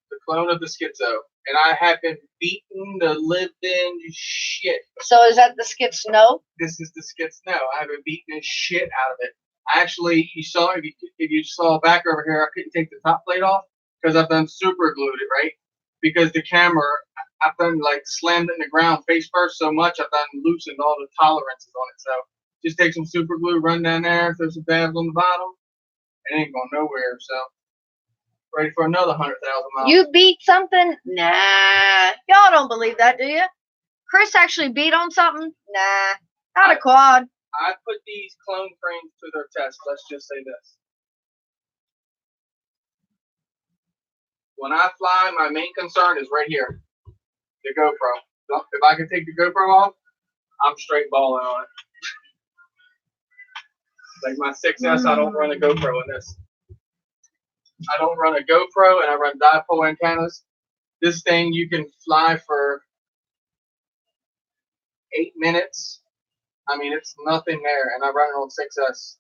[SPEAKER 2] The clone of the schizo. And I have been beaten the living shit.
[SPEAKER 1] So is that the skits no?
[SPEAKER 2] This is the skits no. I have been beaten the shit out of it. Actually, you saw if you saw back over here, I couldn't take the top plate off because I've done super glued it, right? Because the camera, I've done like slammed it in the ground face first so much, I've done loosened all the tolerances on it. So just take some super glue, run down there, throw some dabs on the bottom, it ain't going nowhere. So ready for another 100,000 miles.
[SPEAKER 1] You beat something? Nah. Y'all don't believe that, do you? Chris actually beat on something? Nah. Not a quad.
[SPEAKER 2] I put these clone frames to their test. Let's just say this. When I fly, my main concern is right here. The GoPro. If I can take the GoPro off, I'm straight balling on it. Like my 6S, I don't run a GoPro in this. I don't run a GoPro, and I run dipole antennas. This thing, you can fly for 8 minutes. I mean, it's nothing there, and I run it on 6S.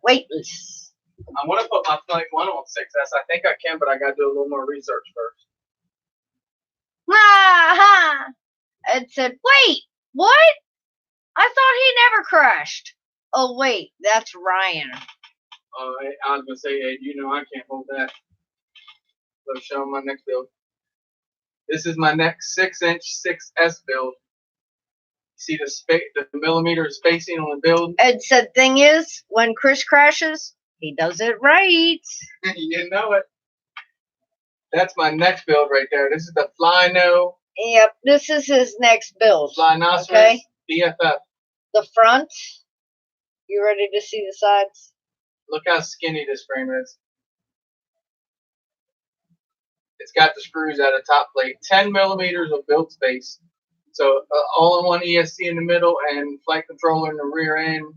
[SPEAKER 1] Weightless.
[SPEAKER 2] I want to put my Flight 1 on 6S. I think I can, but I got to do a little more research first.
[SPEAKER 1] Ha! Ed said, wait, what? I thought he never crashed. Oh, wait, that's Ryan.
[SPEAKER 2] I was going to say, Ed, you know I can't hold that. So show him my next build. This is my next 6-inch 6S build. See the millimeter spacing on the build?
[SPEAKER 1] Ed said, thing is, when Chris crashes, he does it right.
[SPEAKER 2] You know it. That's my next build right there. This is the Flyno.
[SPEAKER 1] Yep, this is his next build.
[SPEAKER 2] Flynoceros
[SPEAKER 1] okay?
[SPEAKER 2] BFF.
[SPEAKER 1] The front. You ready to see the sides?
[SPEAKER 2] Look how skinny this frame is. It's got the screws at the top plate. 10 millimeters of build space. So all-in-one ESC in the middle and flight controller in the rear end.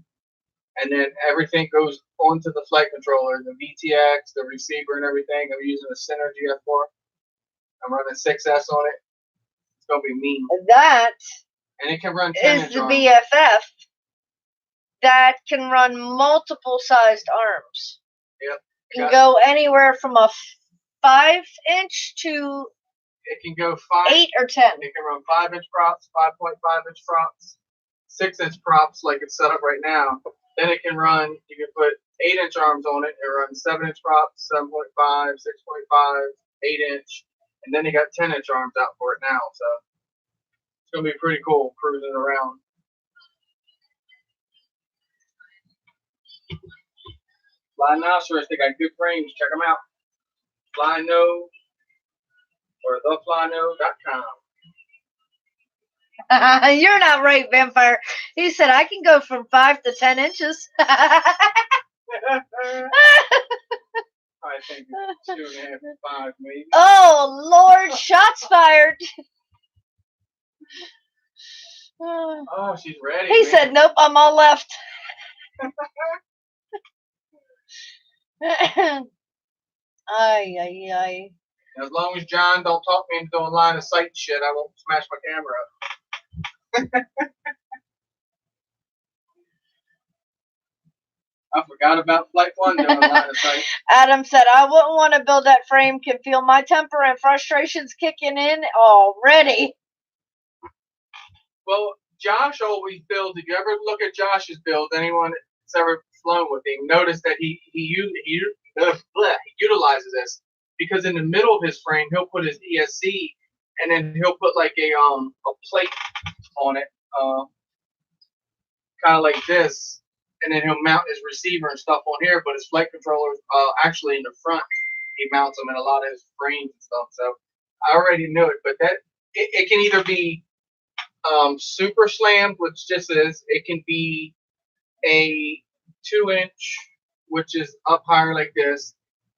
[SPEAKER 2] and then everything goes onto the flight controller, the VTX, the receiver, and everything. I'm using a Synergy F4. I'm running 6S on it. It's gonna be mean.
[SPEAKER 1] That
[SPEAKER 2] And it can run
[SPEAKER 1] is
[SPEAKER 2] 10-inch
[SPEAKER 1] the
[SPEAKER 2] arms.
[SPEAKER 1] BFF that can run multiple sized arms.
[SPEAKER 2] Yep.
[SPEAKER 1] Can go anywhere from a 5-inch to
[SPEAKER 2] it can go
[SPEAKER 1] 8 or 10.
[SPEAKER 2] It can run 5-inch props, 5.5-inch props, 6-inch props like it's set up right now. Then it can run. You can put 8-inch arms on it. It runs 7-inch props, 7.5, 6.5, 8-inch, and then you got 10-inch arms out for it now. So it's gonna be pretty cool cruising around. Flynoceros, they got good frames. Check them out. Flyno or theflyno.com.
[SPEAKER 1] You're not right, Vampire. He said I can go from 5 to 10 inches.
[SPEAKER 2] I think it's 2.5 to 5, maybe.
[SPEAKER 1] Oh Lord, shots fired.
[SPEAKER 2] Oh, she's ready.
[SPEAKER 1] He said, "Nope, I'm all left." Ay, ay, ay.
[SPEAKER 2] As long as John don't talk me into doing line of sight shit, I won't smash my camera up. I forgot about Flight 1 doing line of sight.
[SPEAKER 1] Adam said, "I wouldn't want to build that frame. Can feel my temper and frustrations kicking in already."
[SPEAKER 2] Well, Josh always builds. If you ever look at Josh's build, anyone that's ever flown with him, notice that he utilizes this, because in the middle of his frame he'll put his ESC, and then he'll put like a plate on it, kind of like this, and then he'll mount his receiver and stuff on here. But his flight controllers actually in the front. He mounts them in a lot of his frames and stuff. So I already knew it, but that it can either be super slammed, which just is. It can be a 2-inch, which is up higher like this.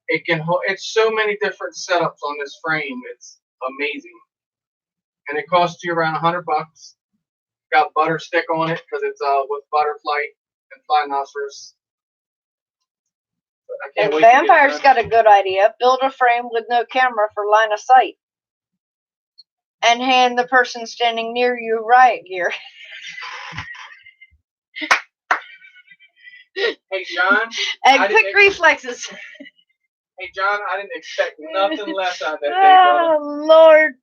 [SPEAKER 2] It can hold. It's so many different setups on this frame. It's amazing, and it costs you around $100. Got butter stick on it because it's with Butterflight and Flynoceros.
[SPEAKER 1] And Vampire's got a good idea. Build a frame with no camera for line of sight. And hand the person standing near you riot gear.
[SPEAKER 2] Hey, John.
[SPEAKER 1] And quick reflexes.
[SPEAKER 2] Hey, John, I didn't expect nothing less out of that day,
[SPEAKER 1] brother. Oh, Lord.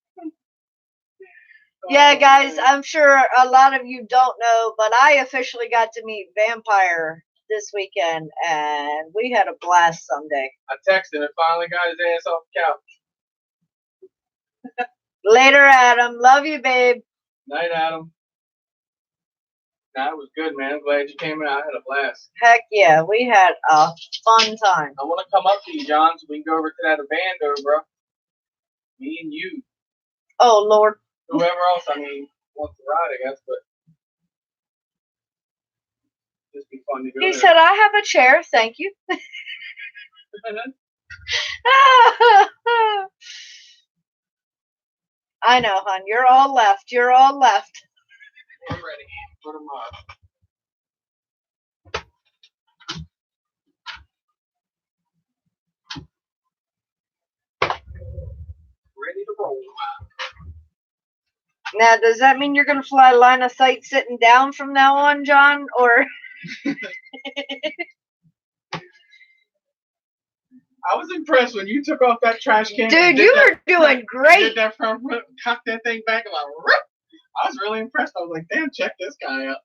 [SPEAKER 1] Yeah, guys, I'm sure a lot of you don't know, but I officially got to meet Vampire this weekend, and we had a blast Sunday.
[SPEAKER 2] I texted him and finally got his ass off the couch.
[SPEAKER 1] Later, Adam. Love you, babe.
[SPEAKER 2] Night, Adam. Nah, it was good, man. I'm glad you came out. I had a blast.
[SPEAKER 1] Heck yeah, we had a fun time.
[SPEAKER 2] I want to come up to you, John, so we can go over to that Abando, bro. Me and you.
[SPEAKER 1] Oh, Lord.
[SPEAKER 2] Whoever else, I mean, wants to ride, I guess, but just be fun to go
[SPEAKER 1] He
[SPEAKER 2] there.
[SPEAKER 1] said, "I have a chair, thank you." I know, hon. You're all left. You're all left.
[SPEAKER 2] We're ready for tomorrow. Ready to roll.
[SPEAKER 1] Now, does that mean you're going to fly line of sight sitting down from now on, John? Or
[SPEAKER 2] I was impressed when you took off that trash can.
[SPEAKER 1] Dude, you were doing great.
[SPEAKER 2] Did that front, cocked that thing back, and like, rip. I was really impressed. I was like, damn, check this guy out.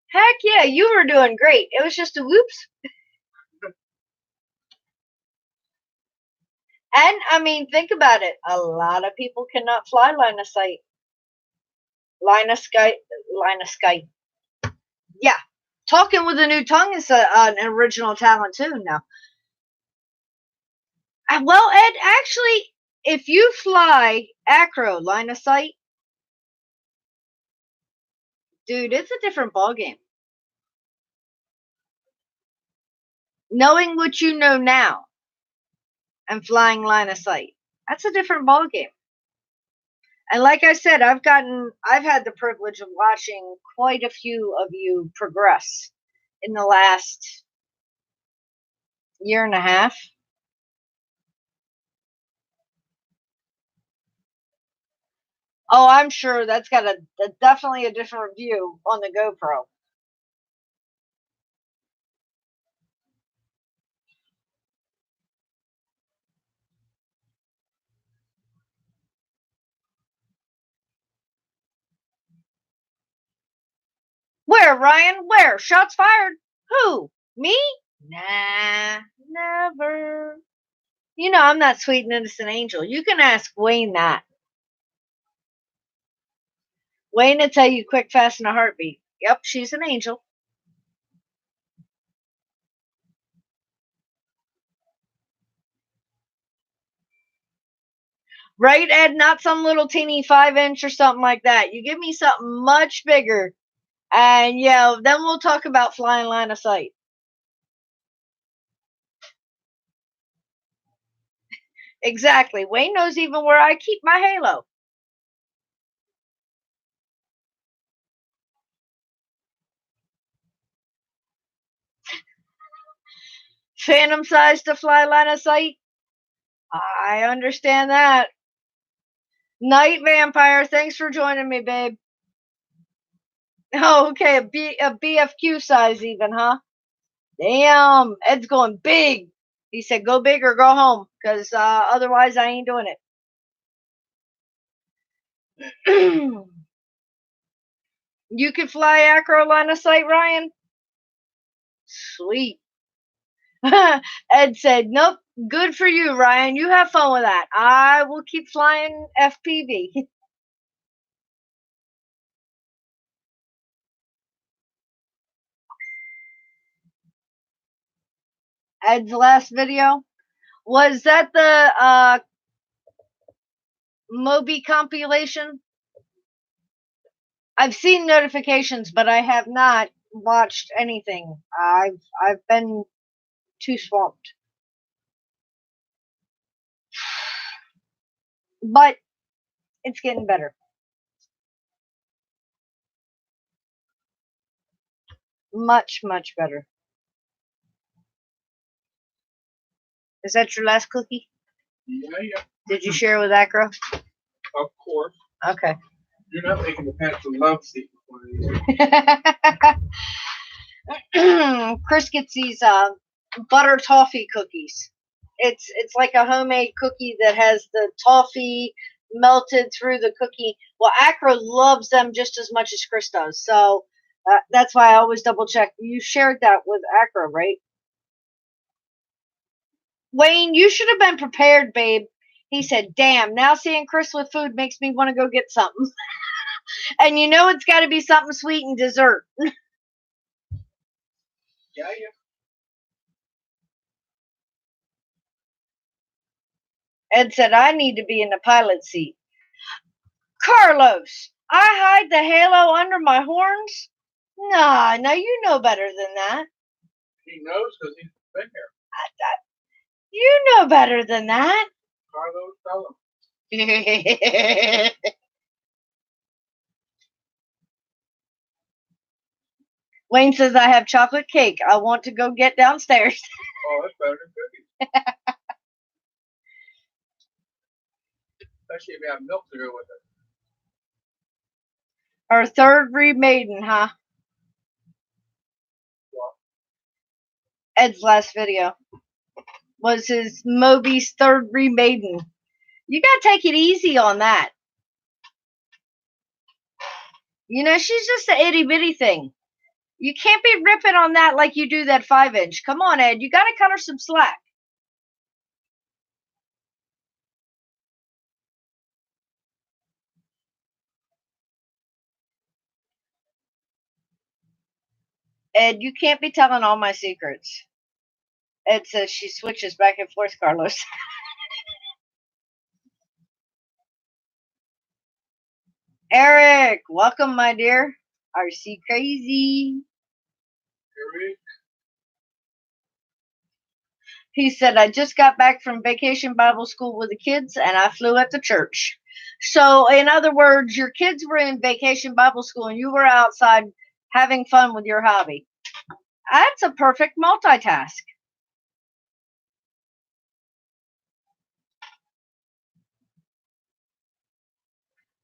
[SPEAKER 1] Heck yeah, you were doing great. It was just a whoops. And, I mean, think about it. A lot of people cannot fly line of sight. Line of sight. Yeah. Talking with a new tongue is an original talent, too, now. Well, Ed, actually, if you fly acro line of sight, dude, it's a different ballgame. Knowing what you know now and flying line of sight, that's a different ballgame. And like I said, I've had the privilege of watching quite a few of you progress in the last year and a half. Oh, I'm sure that's got definitely a different view on the GoPro. Where, Ryan? Where? Shots fired? Who? Me? Nah, never. You know I'm that sweet and innocent angel. You can ask Wayne that. Wayne will tell you quick, fast, and a heartbeat. Yep, she's an angel. Right, Ed? Not some little teeny 5-inch or something like that. You give me something much bigger. And yeah, then we'll talk about flying line of sight. Exactly. Wayne knows even where I keep my halo. Phantom size to fly line of sight. I understand that. Night Vampire, thanks for joining me, babe. Oh, okay, a BFQ size even, huh? Damn, Ed's going big. He said, go big or go home, because otherwise I ain't doing it. You can fly acro line of sight, Ryan? Sweet. Ed said, nope, good for you, Ryan. You have fun with that. I will keep flying FPV. Ed's last video. Was that the Moby compilation? I've seen notifications, but I have not watched anything. I've been too swamped. But it's getting better. Much, much better. Is that your last cookie?
[SPEAKER 2] Yeah.
[SPEAKER 1] Did you share with Acro?
[SPEAKER 2] Of course.
[SPEAKER 1] Okay.
[SPEAKER 2] You're not making the path to love seat before
[SPEAKER 1] you. Chris gets these butter toffee cookies. It's like a homemade cookie that has the toffee melted through the cookie. Well, Acro loves them just as much as Chris does, so that's why I always double check. You shared that with Acro, right? Wayne, you should have been prepared, babe. He said, damn, now seeing Chris with food makes me want to go get something. And you know it's got to be something sweet and dessert.
[SPEAKER 2] Yeah.
[SPEAKER 1] Ed said, I need to be in the pilot seat. Carlos, I hide the halo under my horns? Nah, now you know better than that.
[SPEAKER 2] He knows because he's been here.
[SPEAKER 1] You know better than that.
[SPEAKER 2] Carlos, tell him.
[SPEAKER 1] Wayne says, I have chocolate cake. I want to go get downstairs.
[SPEAKER 2] Oh, that's better than cookies. Especially if you have milk to go with it.
[SPEAKER 1] Her third remaiden, huh?
[SPEAKER 2] What?
[SPEAKER 1] Ed's last video was his Moby's third remaiden. You gotta take it easy on that. You know, she's just an itty bitty thing. You can't be ripping on that like you do that 5-inch. Come on, Ed. You gotta cut her some slack. Ed, you can't be telling all my secrets. Ed says she switches back and forth, Carlos. Eric, welcome, my dear. RC Crazy.
[SPEAKER 2] Eric.
[SPEAKER 1] He said, I just got back from vacation Bible school with the kids and I flew at the church. So, in other words, your kids were in vacation Bible school and you were outside having fun with your hobby. That's a perfect multitask.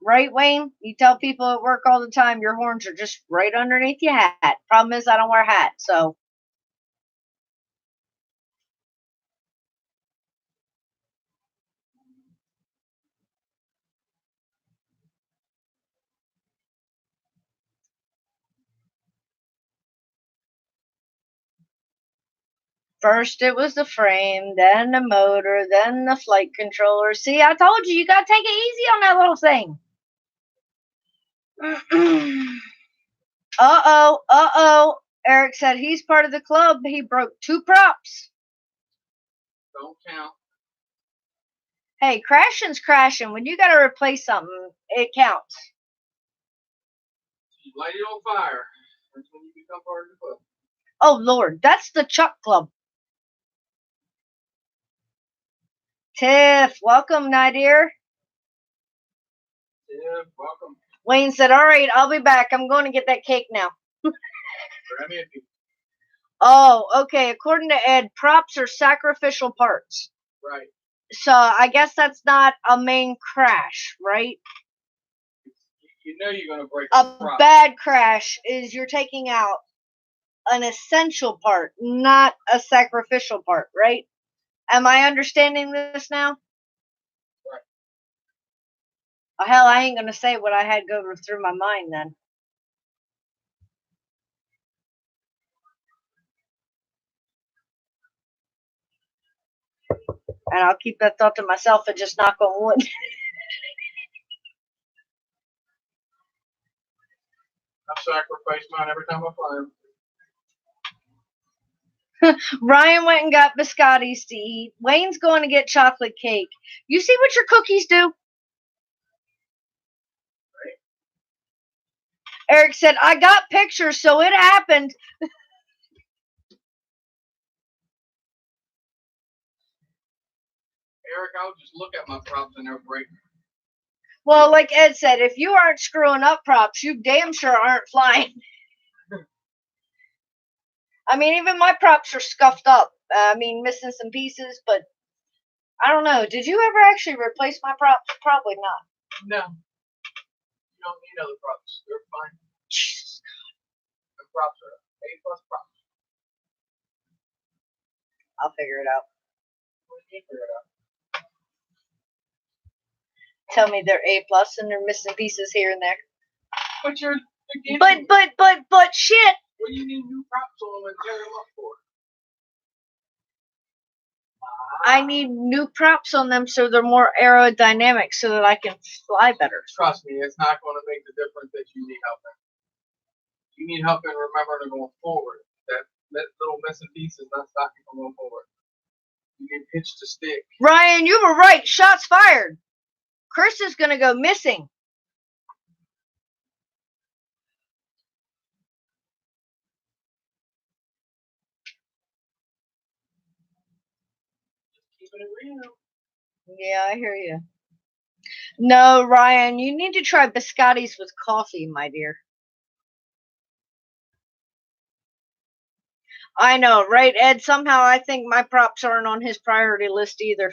[SPEAKER 1] Right, Wayne? You tell people at work all the time your horns are just right underneath your hat. Problem is, I don't wear a hat, so. First it was the frame, then the motor, then the flight controller. See, I told you gotta take it easy on that little thing. Uh-oh. Eric said he's part of the club. He broke 2 props.
[SPEAKER 2] Don't count.
[SPEAKER 1] Hey, crashing's crashing. When you gotta replace something, it counts.
[SPEAKER 2] You light it on fire. That's when you become part of the club.
[SPEAKER 1] Oh, Lord. That's the Chuck Club. Tiff, welcome, Nadir.
[SPEAKER 2] Tiff, welcome.
[SPEAKER 1] Wayne said, all right, I'll be back. I'm going to get that cake now.
[SPEAKER 2] Grab me a piece.
[SPEAKER 1] Oh, okay. According to Ed, props are sacrificial parts.
[SPEAKER 2] Right.
[SPEAKER 1] So I guess that's not a main crash, right?
[SPEAKER 2] You know you're going to break
[SPEAKER 1] a
[SPEAKER 2] prop.
[SPEAKER 1] Bad crash is you're taking out an essential part, not a sacrificial part, right? Am I understanding this now?
[SPEAKER 2] Right.
[SPEAKER 1] Oh, hell, I ain't going to say what I had go through my mind then. And I'll keep that thought to myself and just knock on wood.
[SPEAKER 2] I sacrifice mine every time I fly them.
[SPEAKER 1] Ryan went and got biscottis to eat. Wayne's going to get chocolate cake. You see what your cookies do?
[SPEAKER 2] Right.
[SPEAKER 1] Eric said, I got pictures, so it happened.
[SPEAKER 2] Eric, I'll just look at my props and they're breaking.
[SPEAKER 1] Well, like Ed said, if you aren't screwing up props, you damn sure aren't flying. I mean, even my props are scuffed up. Missing some pieces, but I don't know. Did you ever actually replace my props? Probably not.
[SPEAKER 2] No. You don't need other props. They're fine.
[SPEAKER 1] Jesus.
[SPEAKER 2] The props are A+ props.
[SPEAKER 1] I'll figure it out.
[SPEAKER 2] What do you figure it out?
[SPEAKER 1] Tell me they're A+ and they're missing pieces here and there.
[SPEAKER 2] But you're again.
[SPEAKER 1] But shit.
[SPEAKER 2] What do you need new props on them and tear them up for?
[SPEAKER 1] I need new props on them so they're more aerodynamic so that I can fly better.
[SPEAKER 2] Trust me, it's not going to make the difference that you need help in. You need help in remembering to go forward. That little missing piece is not stopping you from going forward. You need pitch to stick.
[SPEAKER 1] Ryan, you were right. Shots fired. Chris is going to go missing.
[SPEAKER 2] Keeping it real.
[SPEAKER 1] Yeah, I hear you. No, Ryan, you need to try biscottis with coffee, my dear. I know, right, Ed? Somehow I think my props aren't on his priority list either.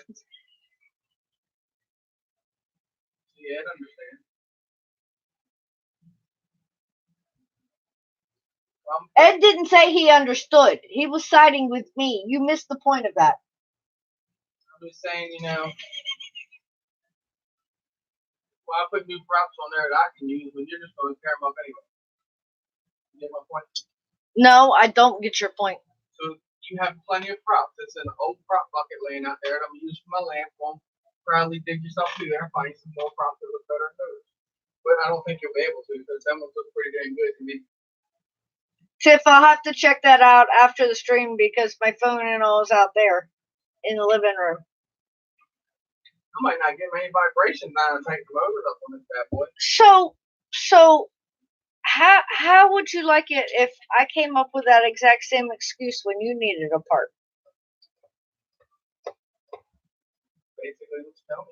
[SPEAKER 2] Yeah, I understand.
[SPEAKER 1] Ed didn't say he understood. He was siding with me. You missed the point of that.
[SPEAKER 2] I'm just saying, well, I put new props on there that I can use, but you're just going to tear them up anyway. You get my point?
[SPEAKER 1] No, I don't get your point.
[SPEAKER 2] So you have plenty of props. It's an old prop bucket laying out there that I'm going to use for my lamp. Won't proudly dig yourself through there and find some more props that look better than those. But I don't think you'll be able to because them ones look pretty dang good to me.
[SPEAKER 1] Tiff, I'll have to check that out after the stream because my phone and all is out there in the living room.
[SPEAKER 2] I might not get any vibration now and take the motors up on this bad boy.
[SPEAKER 1] So how would you like it if I came up with that exact same excuse when you needed a part?
[SPEAKER 2] Basically, just tell me.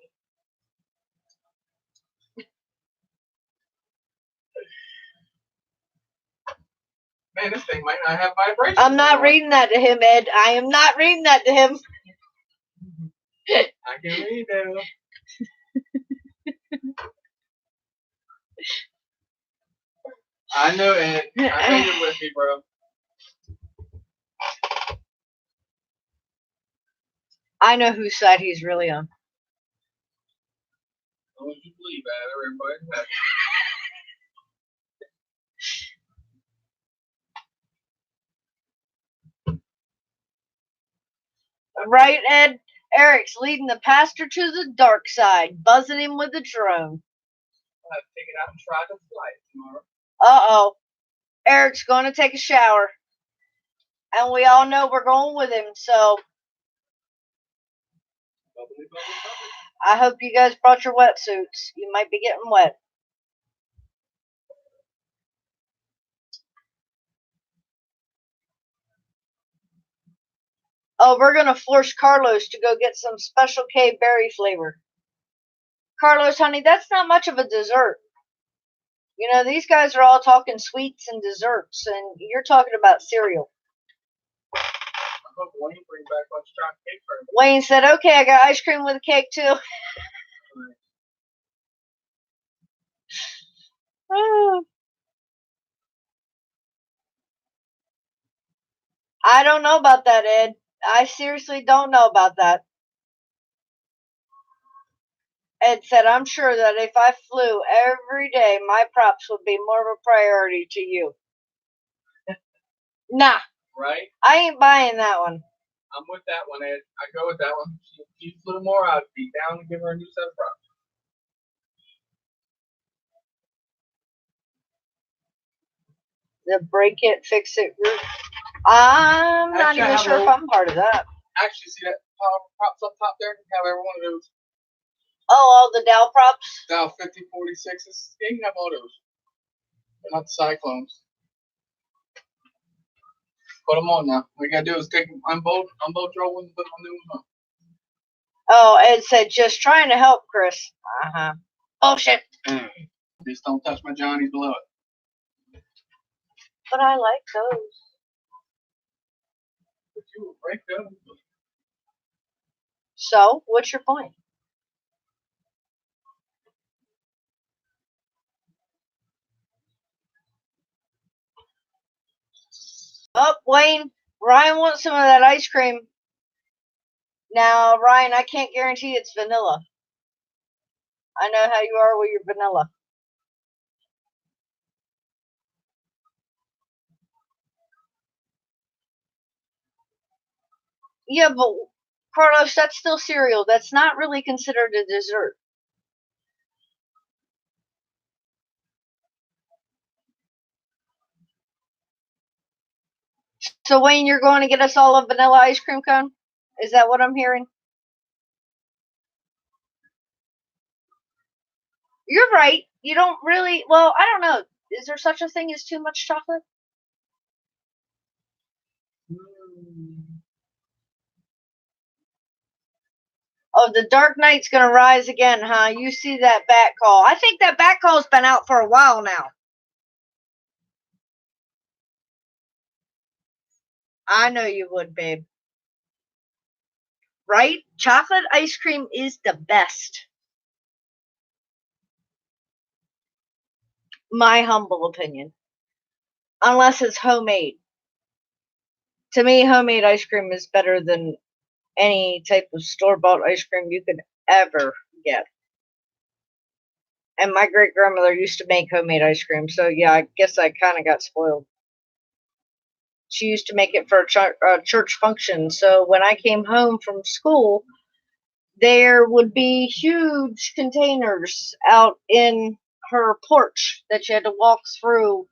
[SPEAKER 2] Man, this thing might not have vibrations.
[SPEAKER 1] I'm not reading that to him, Ed. I am not reading that to him.
[SPEAKER 2] I can read that. I know, Ed. I know you're with me, bro.
[SPEAKER 1] I know whose side he's really on.
[SPEAKER 2] Don't you believe that? Everybody's happy.
[SPEAKER 1] Right, Ed? Eric's leading the pastor to the dark side, buzzing him with a drone.
[SPEAKER 2] I'll have to take it out and try to fly it tomorrow.
[SPEAKER 1] Uh-oh. Eric's going to take a shower. And we all know we're going with him, so
[SPEAKER 2] Bubbly, bubbly, bubbly.
[SPEAKER 1] I hope you guys brought your wetsuits. You might be getting wet. Oh, we're going to force Carlos to go get some Special K berry flavor. Carlos, honey, that's not much of a dessert. You know, these guys are all talking sweets and desserts, and you're talking about cereal.
[SPEAKER 2] I hope Wayne brings back lunch chocolate cake for him.
[SPEAKER 1] Wayne said, okay, I got ice cream with a cake, too. Oh. I don't know about that, Ed. I seriously don't know about that. Ed said, I'm sure that if I flew every day, my props would be more of a priority to you. Nah.
[SPEAKER 2] Right?
[SPEAKER 1] I ain't buying that one.
[SPEAKER 2] I'm with that one, Ed. I go with that one. If she flew more, I'd be down to give her a new set of props.
[SPEAKER 1] The break it, fix it group. I'm not
[SPEAKER 2] Actually, I
[SPEAKER 1] even
[SPEAKER 2] have
[SPEAKER 1] sure if I'm part of that.
[SPEAKER 2] Actually, see that props up top there? You can have every one of those.
[SPEAKER 1] Oh, all the Dow props?
[SPEAKER 2] Dow 5046s. Yeah, you can have all those. They're not the Cyclones. Put them on now. What you gotta do is take them, unbolt your ones and put my new ones on.
[SPEAKER 1] Oh, Ed said, just trying to help, Chris. Uh-huh. Bullshit.
[SPEAKER 2] Just don't touch my Johnnies below it.
[SPEAKER 1] But I like those.
[SPEAKER 2] But you will break them.
[SPEAKER 1] So, what's your point? Oh, Wayne, Ryan wants some of that ice cream. Now, Ryan, I can't guarantee it's vanilla. I know how you are with your vanilla. Yeah, but Carlos, that's still cereal. That's not really considered a dessert. So, Wayne, you're going to get us all a vanilla ice cream cone? Is that what I'm hearing? You're right. You don't really, well, I don't know. Is there such a thing as too much chocolate? Oh, the Dark Knight's going to rise again, huh? You see that bat call. I think that bat call's been out for a while now. I know you would, babe. Right? Chocolate ice cream is the best. My humble opinion. Unless it's homemade. To me, homemade ice cream is better than any type of store-bought ice cream you could ever get. And my great-grandmother used to make homemade ice cream, so yeah, I guess I kind of got spoiled. She used to make it for a church function, so when I came home from school, there would be huge containers out in her porch that you had to walk through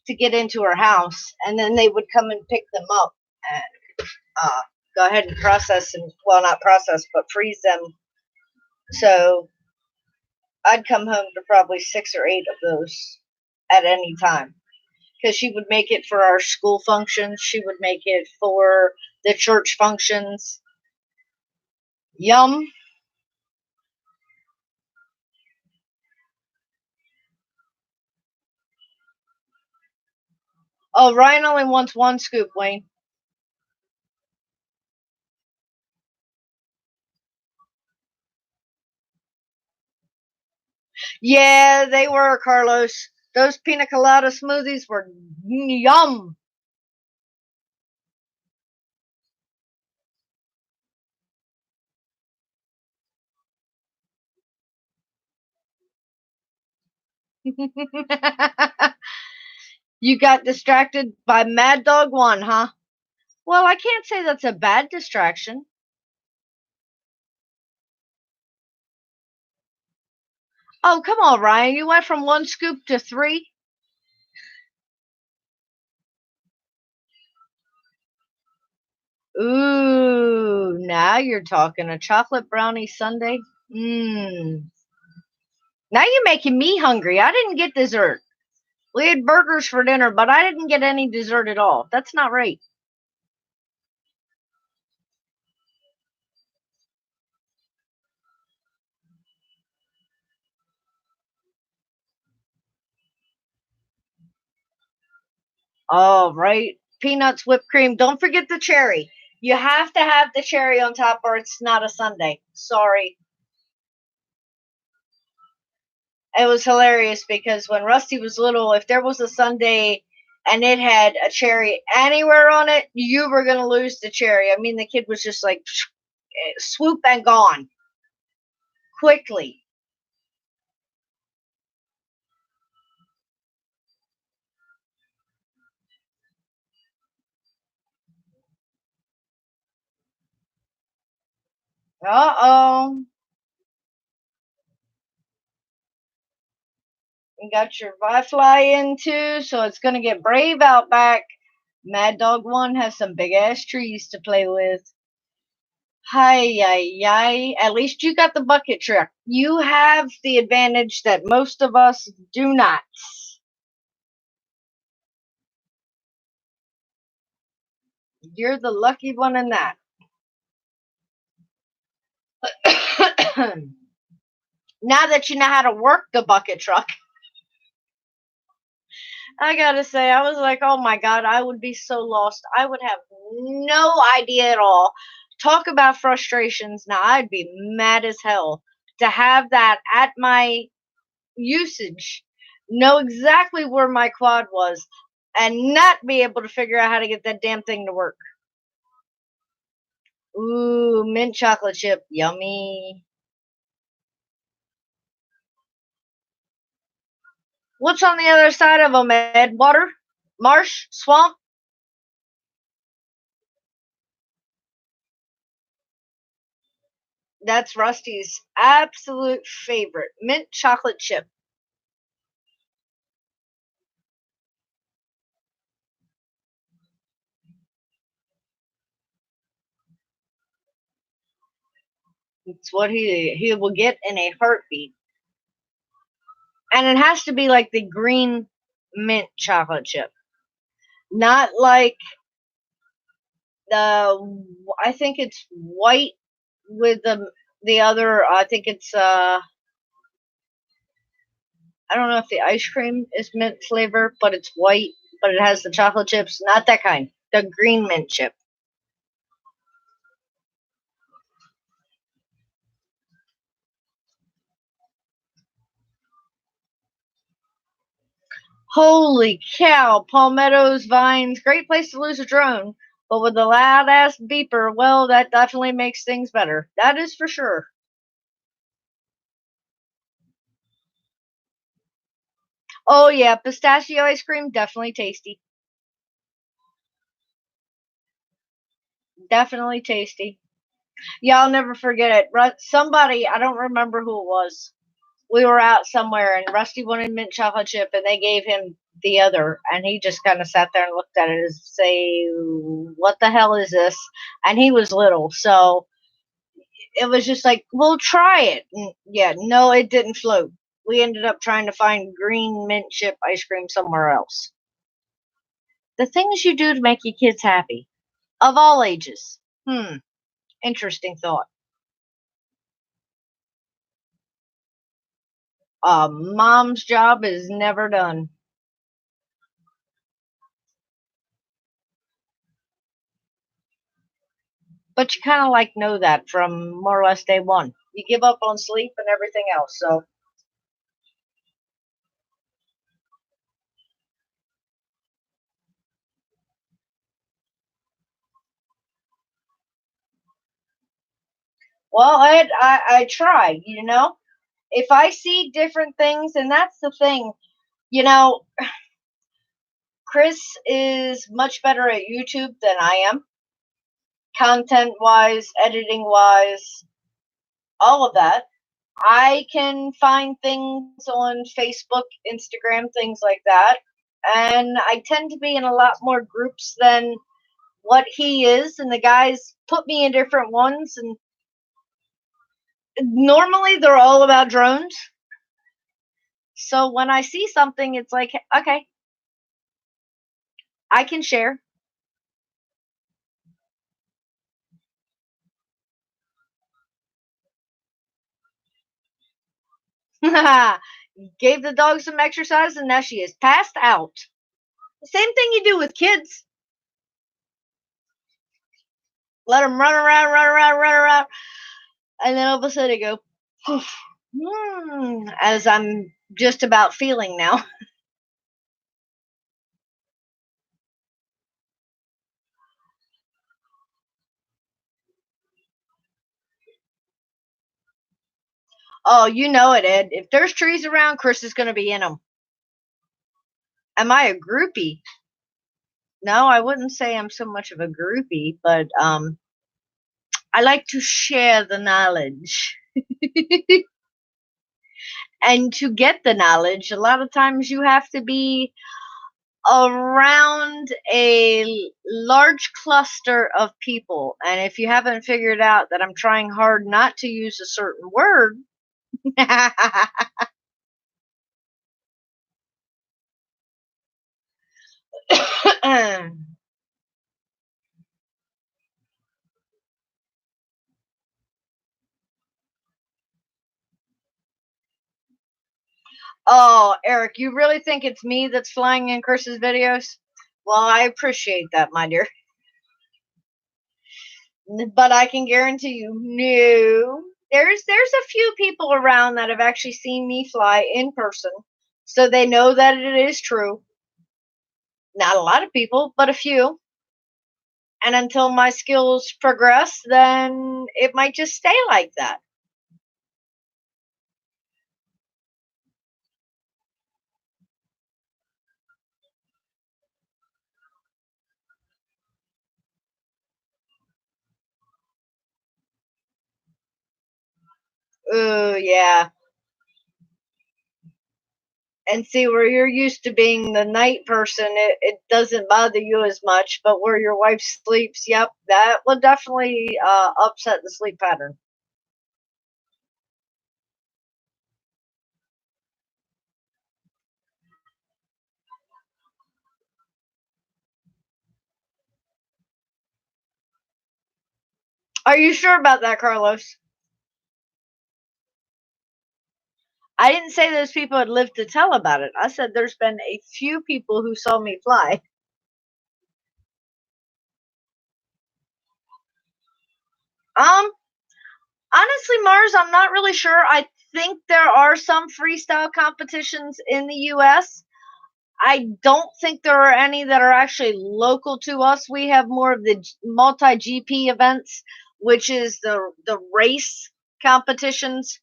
[SPEAKER 1] to get into her house, and then they would come and pick them up and go ahead and process and, well, not process, but freeze them. So I'd come home to probably 6 or 8 of those at any time, because she would make it for our school functions. She would make it for the church functions. Yum. Oh, Ryan only wants one scoop, Wayne. Yeah, they were, Carlos. Those pina colada smoothies were yum. You got distracted by Mad Dog 1, huh? Well, I can't say that's a bad distraction. Oh, come on, Ryan. You went from one scoop to three? Ooh, now you're talking. A chocolate brownie sundae? Mmm. Now you're making me hungry. I didn't get dessert. We had burgers for dinner, but I didn't get any dessert at all. That's not right. Oh, right. Peanuts, whipped cream. Don't forget the cherry. You have to have the cherry on top or it's not a sundae. Sorry. It was hilarious because when Rusty was little, if there was a sundae and it had a cherry anywhere on it, you were going to lose the cherry. I mean, the kid was just like swoop and gone quickly. Uh oh. You got your Wi-Fi in too, so it's going to get brave out back. Mad Dog 1 has some big ass trees to play with. Hi, yi, yi. At least you got the bucket truck. You have the advantage that most of us do not. You're the lucky one in that. Now that you know how to work the bucket truck, I gotta say, I was like, oh my god, I would be so lost. I would have no idea at all. Talk about frustrations. Now, I'd be mad as hell to have that at my usage, know exactly where my quad was, and not be able to figure out how to get that damn thing to work. Ooh, mint chocolate chip. Yummy. What's on the other side of them, Ed? Water? Marsh? Swamp? That's Rusty's absolute favorite. Mint chocolate chip. It's what he will get in a heartbeat. And it has to be like the green mint chocolate chip. Not like the I think it's white with the other I think it's I don't know if the ice cream is mint flavor, but it's white, but it has the chocolate chips. Not that kind. The green mint chip. Holy cow, palmettos, vines, great place to lose a drone. But with the loud ass beeper, well, that definitely makes things better. That is for sure. Oh yeah, pistachio ice cream, definitely tasty. Definitely tasty. Yeah, I'll never forget it. Somebody, I don't remember who it was. We were out somewhere and Rusty wanted mint chocolate chip and they gave him the other and he just kind of sat there and looked at it and say, what the hell is this? And he was little, so it was just like, we'll try it. And yeah, no, it didn't float. We ended up trying to find green mint chip ice cream somewhere else. The things you do to make your kids happy, of all ages. Interesting thought. Mom's job is never done. But you kind of like know that from more or less day one. You give up on sleep and everything else. So, well, I try, you know. If I see different things, and that's the thing, you know, Chris is much better at YouTube than I am, content wise, editing wise, all of that. I can find things on Facebook, Instagram, things like that. And I tend to be in a lot more groups than what he is. And the guys put me in different ones. And normally they're all about drones. So when I see something, it's like, okay, I can share. Gave the dog some exercise and now she is passed out. The same thing you do with kids. Let them run around, run around, run around. And then all of a sudden they go, as I'm just about feeling now. Oh, you know it, Ed. If there's trees around, Chris is going to be in them. Am I a groupie? No, I wouldn't say I'm so much of a groupie, but I like to share the knowledge. And to get the knowledge, a lot of times you have to be around a large cluster of people. And if you haven't figured out that I'm trying hard not to use a certain word, oh, Eric, you really think it's me that's flying in Chris's videos? Well, I appreciate that, my dear. But I can guarantee you, no. There's a few people around that have actually seen me fly in person, so they know that it is true. Not a lot of people, but a few. And until my skills progress, then it might just stay like that. Ooh, yeah. And see, where you're used to being the night person, it doesn't bother you as much. But where your wife sleeps, yep, that will definitely upset the sleep pattern. Are you sure about that, Carlos? I didn't say those people had lived to tell about it. I said there's been a few people who saw me fly. Um, Honestly, Mars, I'm not really sure. I think there are some freestyle competitions in the U.S. I don't think there are any that are actually local to us. We have more of the multi GP events, which is the race competitions.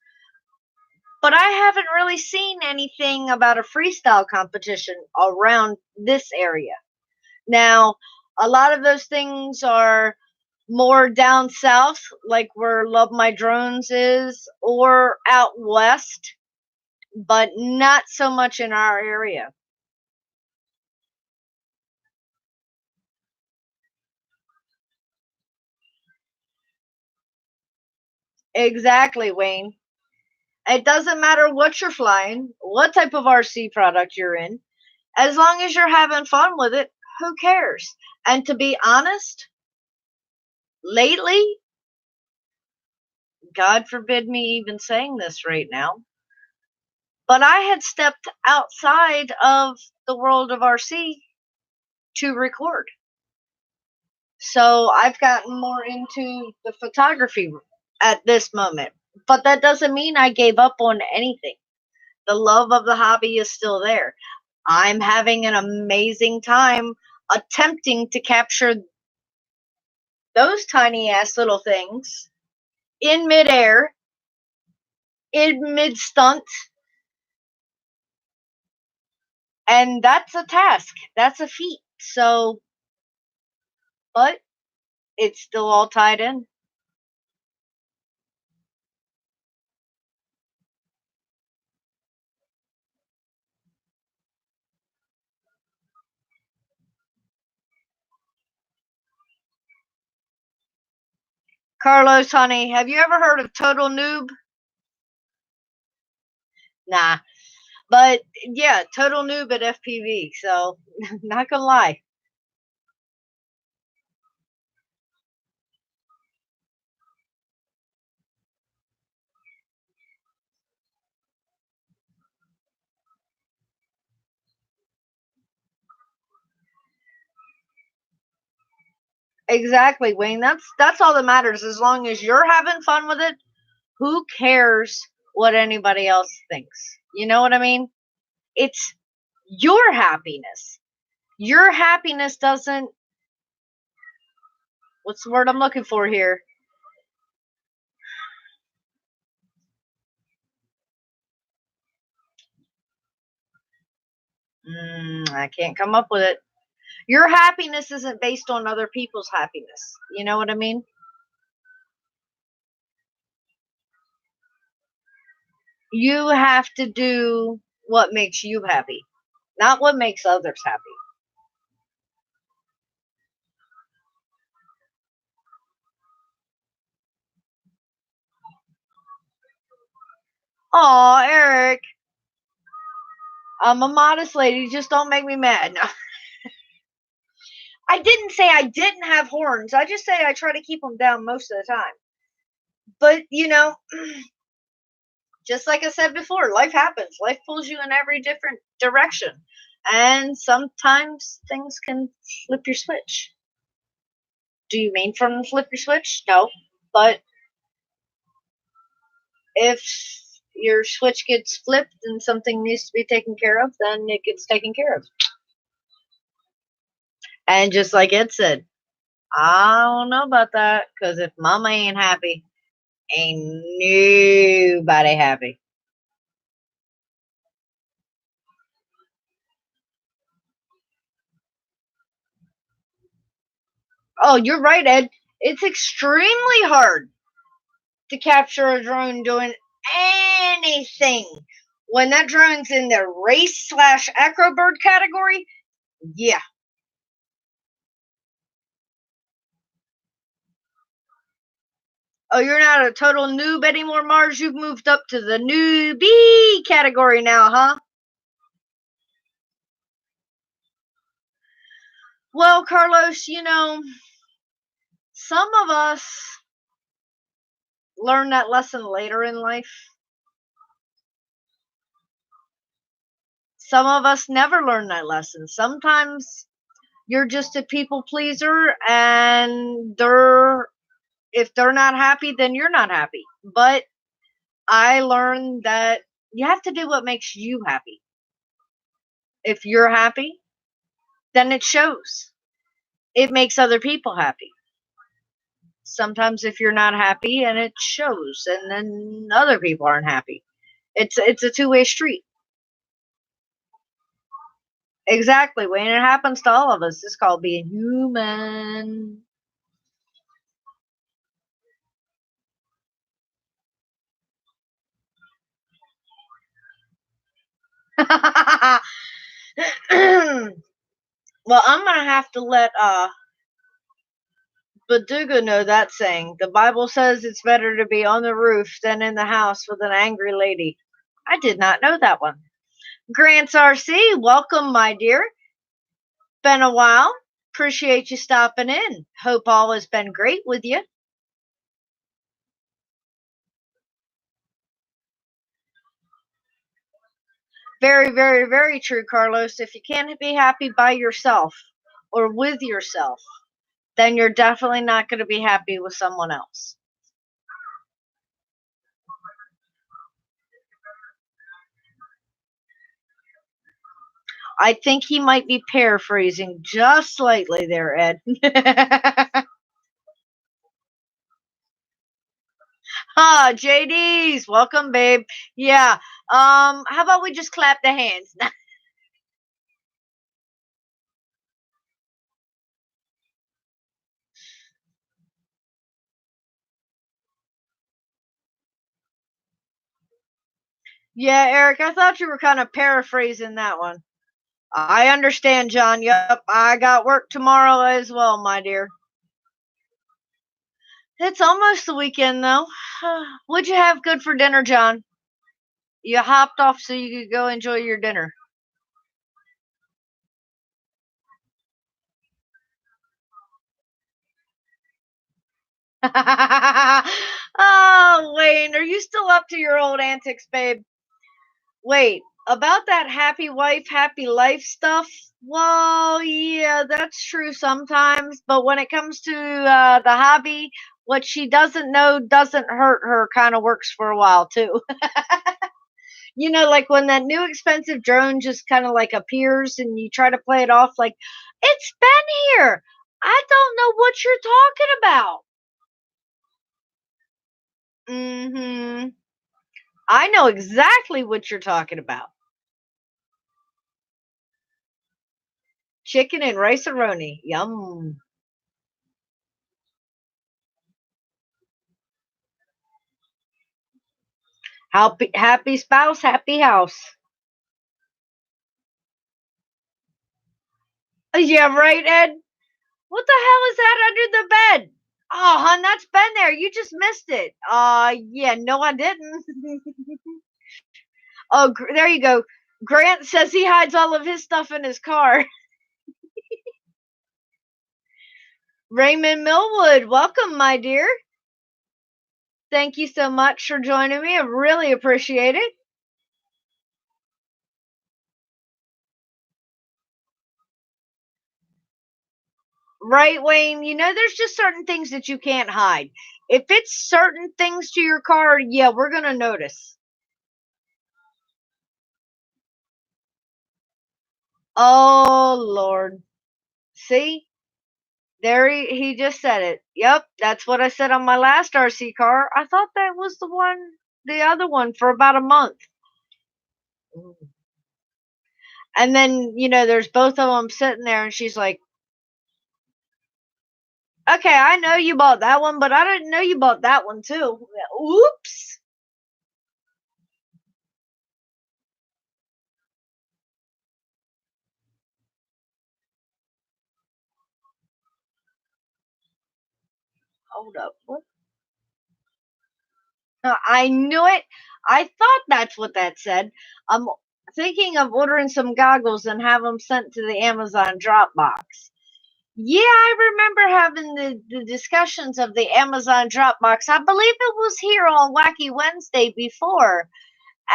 [SPEAKER 1] But I haven't really seen anything about a freestyle competition around this area. Now, a lot of those things are more down south, like where Love My Drones is, or out west, but not so much in our area. Exactly, Wayne. It doesn't matter what you're flying, what type of RC product you're in, as long as you're having fun with it, who cares? And to be honest, lately, God forbid me even saying this right now, but I had stepped outside of the world of RC to record. So I've gotten more into the photography at this moment. But that doesn't mean I gave up on anything. The love of the hobby is still there. I'm having an amazing time attempting to capture those tiny ass little things in midair, in mid stunt, and that's a task. That's a feat. So, but it's still all tied in. Carlos, honey, have you ever heard of Total Noob? Nah. But yeah, Total Noob at FPV. So, not gonna lie. Exactly, Wayne. That's all that matters. As long as you're having fun with it, who cares what anybody else thinks? You know what I mean? It's your happiness. Your happiness doesn't, what's the word I'm looking for here? I can't come up with it. Your happiness isn't based on other people's happiness. You know what I mean? You have to do what makes you happy, not what makes others happy. Aw, Eric, I'm a modest lady. Just don't make me mad. No. I didn't say I didn't have horns. I just say I try to keep them down most of the time. But, just like I said before, life happens. Life pulls you in every different direction. And sometimes things can flip your switch. Do you mean from flip your switch? No. But if your switch gets flipped and something needs to be taken care of, then it gets taken care of. And just like Ed said, I don't know about that because if mama ain't happy, ain't nobody happy. Oh, you're right, Ed. It's extremely hard to capture a drone doing anything. When that drone's in the race slash acrobird category, yeah. Oh, you're not a total noob anymore, Mars. You've moved up to the newbie category now, huh? Well, Carlos, some of us learn that lesson later in life. Some of us never learn that lesson. Sometimes you're just a people pleaser and if they're not happy, then you're not happy. But I learned that you have to do what makes you happy. If you're happy, then it shows. It makes other people happy. Sometimes if you're not happy and it shows and then other people aren't happy. It's a two-way street. Exactly. When it happens to all of us, it's called being human. Well, I'm gonna have to let Baduga know that saying. The Bible says it's better to be on the roof than in the house with an angry lady. I did not know that one. Grants RC, welcome, my dear. Been a while. Appreciate you stopping in. Hope all has been great with you. Very, very, very true, Carlos. If you can't be happy by yourself or with yourself, then you're definitely not going to be happy with someone else. I think he might be paraphrasing just slightly there, Ed. JD's, welcome, babe. Yeah. How about we just clap the hands? Yeah, Eric, I thought you were kind of paraphrasing that one. I understand, John. Yep, I got work tomorrow as well, my dear. It's almost the weekend, though. What'd you have good for dinner, John? You hopped off so you could go enjoy your dinner. Oh, Wayne, are you still up to your old antics, babe? Wait, about that happy wife, happy life stuff? Well, yeah, that's true sometimes, but when it comes to the hobby, what she doesn't know doesn't hurt her kind of works for a while, too. Like when that new expensive drone just kind of like appears and you try to play it off like, it's been here. I don't know what you're talking about. Mm-hmm. I know exactly what you're talking about. Chicken and rice-a-roni. Yum. Happy spouse, happy house. Yeah, right, Ed? What the hell is that under the bed? Oh, hon, that's been there. You just missed it. Yeah, no, I didn't. Oh, there you go. Grant says he hides all of his stuff in his car. Raymond Millwood, welcome, my dear. Thank you so much for joining me. I really appreciate it. Right, Wayne? There's just certain things that you can't hide. If it's certain things to your car, yeah, we're going to notice. Oh, Lord. See? There he just said it. Yep, that's what I said on my last RC car. I thought that was the other one for about a month. And then, there's both of them sitting there, and she's like, okay, I know you bought that one, but I didn't know you bought that one too. Oops. Hold up. What? I knew it. I thought that's what that said. I'm thinking of ordering some goggles and have them sent to the Amazon Dropbox. Yeah, I remember having the discussions of the Amazon Dropbox. I believe it was here on Wacky Wednesday before.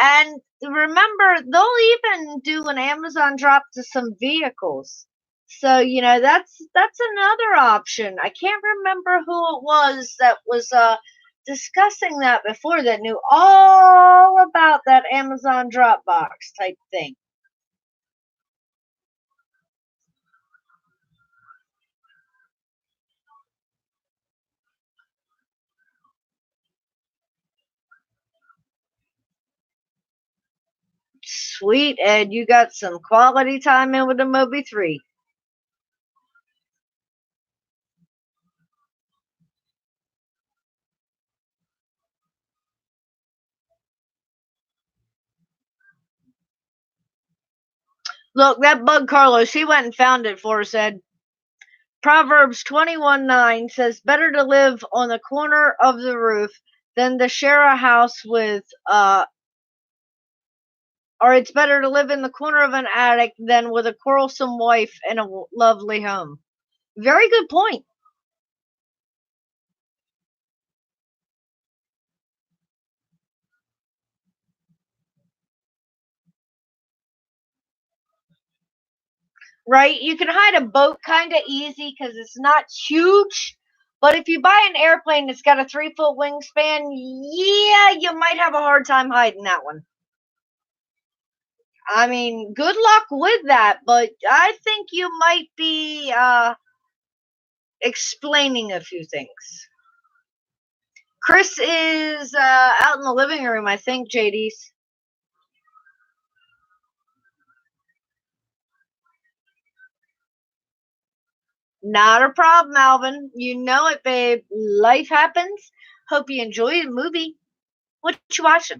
[SPEAKER 1] And remember, they'll even do an Amazon drop to some vehicles. So, that's another option. I can't remember who it was that was discussing that before that knew all about that Amazon Dropbox type thing. Sweet, Ed, you got some quality time in with the Moby 3. Look, that bug Carlos, he went and found it for us, Ed. Proverbs 21:9 says, better to live on the corner of the roof than to share a house with, or it's better to live in the corner of an attic than with a quarrelsome wife in a lovely home. Very good point. right? You can hide a boat kind of easy because it's not huge. But if you buy an airplane that's got a 3 foot wingspan, yeah, you might have a hard time hiding that one. I mean, good luck with that, but I think you might be explaining a few things. Chris is out in the living room, I think, JD's. Not a problem, Alvin. You know it, babe. Life happens. Hope you enjoy the movie. What you watching?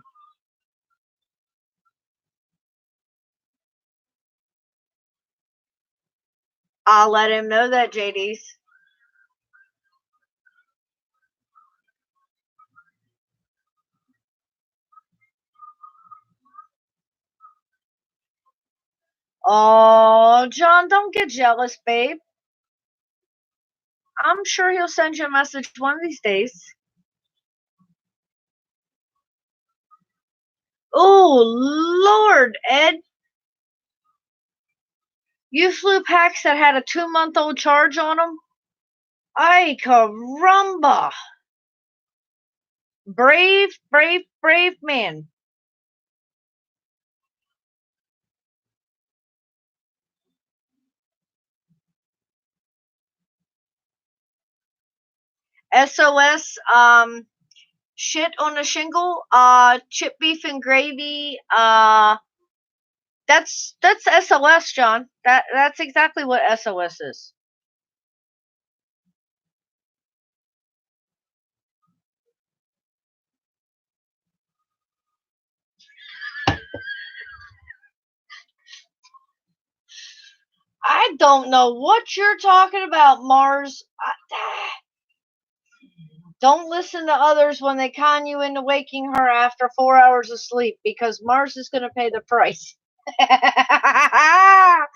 [SPEAKER 1] I'll let him know that, JD's. Oh, John, don't get jealous, babe. I'm sure he'll send you a message one of these days. Oh, Lord, Ed. You flew packs that had a 2-month-old charge on them? Ay, caramba. Brave, brave, brave man. SOS, shit on the shingle, chip beef and gravy, that's SOS, John. That's exactly what SOS is. I don't know what you're talking about, Mars. Don't listen to others when they con you into waking her after 4 hours of sleep because Mars is going to pay the price. I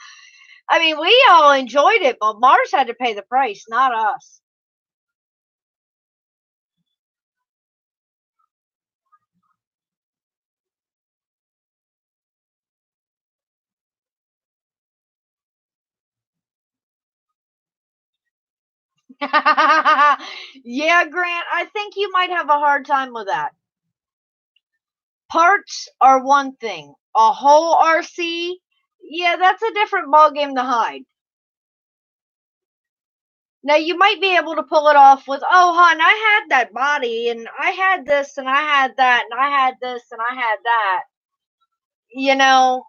[SPEAKER 1] mean, we all enjoyed it, but Mars had to pay the price, not us. Yeah, Grant, I think you might have a hard time with that. Parts are one thing. A whole RC, yeah, that's a different ballgame to hide. Now you might be able to pull it off with, oh, hon, I had that body, and I had this, and I had that, and I had this, and I had that. You know,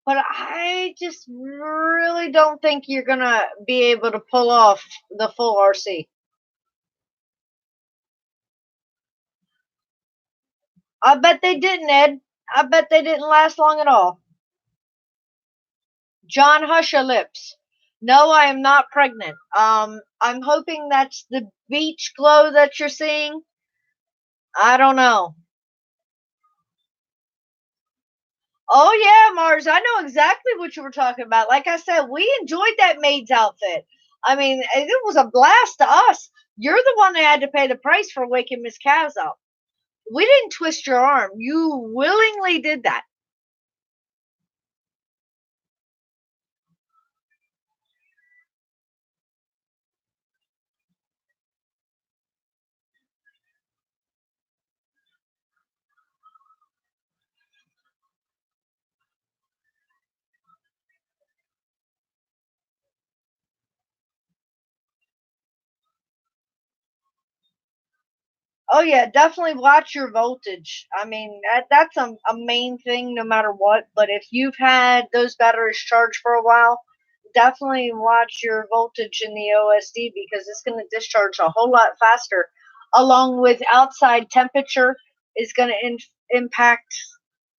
[SPEAKER 1] but I just really don't think you're gonna be able to pull off the full RC. I bet they didn't, Ed. I bet they didn't last long at all. John, hush your lips. No, I am not pregnant. I'm hoping that's the beach glow that you're seeing. I don't know. Oh yeah, Mars, I know exactly what you were talking about. Like I said, we enjoyed that maid's outfit. I mean, it was a blast to us. You're the one that had to pay the price for waking Miss Kaz up. We didn't twist your arm. You willingly did that. Oh yeah, definitely watch your voltage. I mean, that's a main thing no matter what. But if you've had those batteries charged for a while, definitely watch your voltage in the OSD because it's going to discharge a whole lot faster. Along with outside temperature is going to impact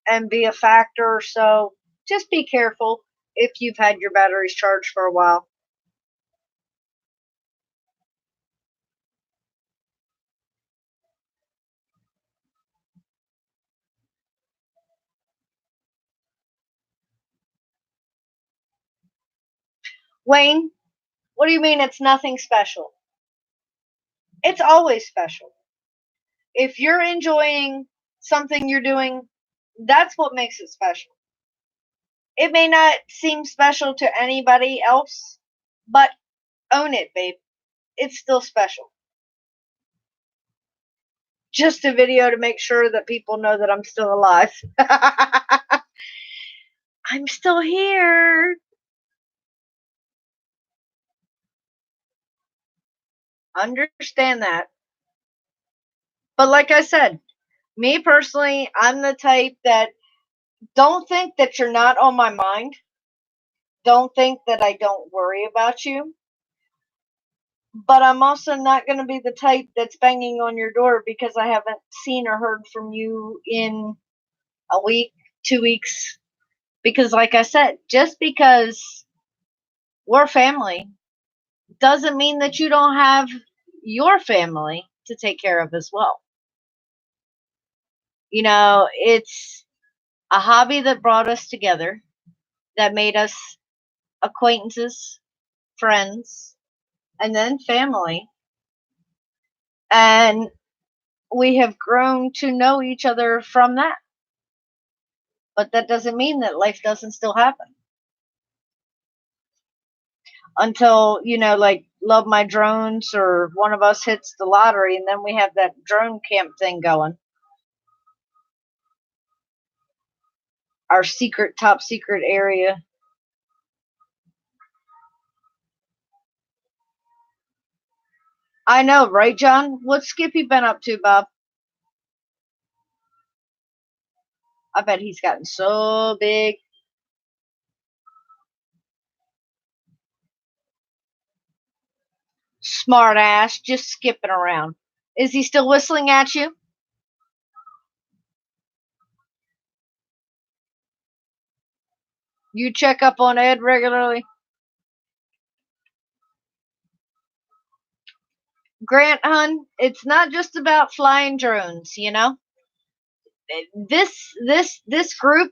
[SPEAKER 1] and be a factor. So just be careful if you've had your batteries charged for a while. Wayne, what do you mean it's nothing special? It's always special. If you're enjoying something you're doing, that's what makes it special. It may not seem special to anybody else, but own it, babe. It's still special. Just a video to make sure that people know that I'm still alive. I'm still here. Understand that. But like I said, me personally, I'm the type that don't think that you're not on my mind. Don't think that I don't worry about you. But I'm also not going to be the type that's banging on your door because I haven't seen or heard from you in a week, 2 weeks. Because, like I said, just because we're family doesn't mean that you don't have your family to take care of as well. You know, it's a hobby that brought us together, that made us acquaintances, friends, and then family. And we have grown to know each other from that. But that doesn't mean that life doesn't still happen. Until, like Love My Drones or one of us hits the lottery and then we have that drone camp thing going. Our secret, top secret area. I know, right, John? What's Skippy been up to, Bob? I bet he's gotten so big. Smart ass, just skipping around. Is he still whistling at you? You check up on Ed regularly? Grant, hun, it's not just about flying drones, This group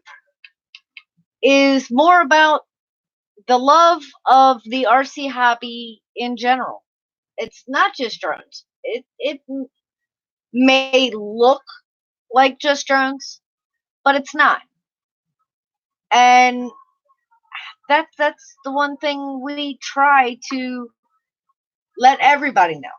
[SPEAKER 1] is more about the love of the RC hobby in general. It's not just drones. It may look like just drones, but it's not. And that's the one thing we try to let everybody know.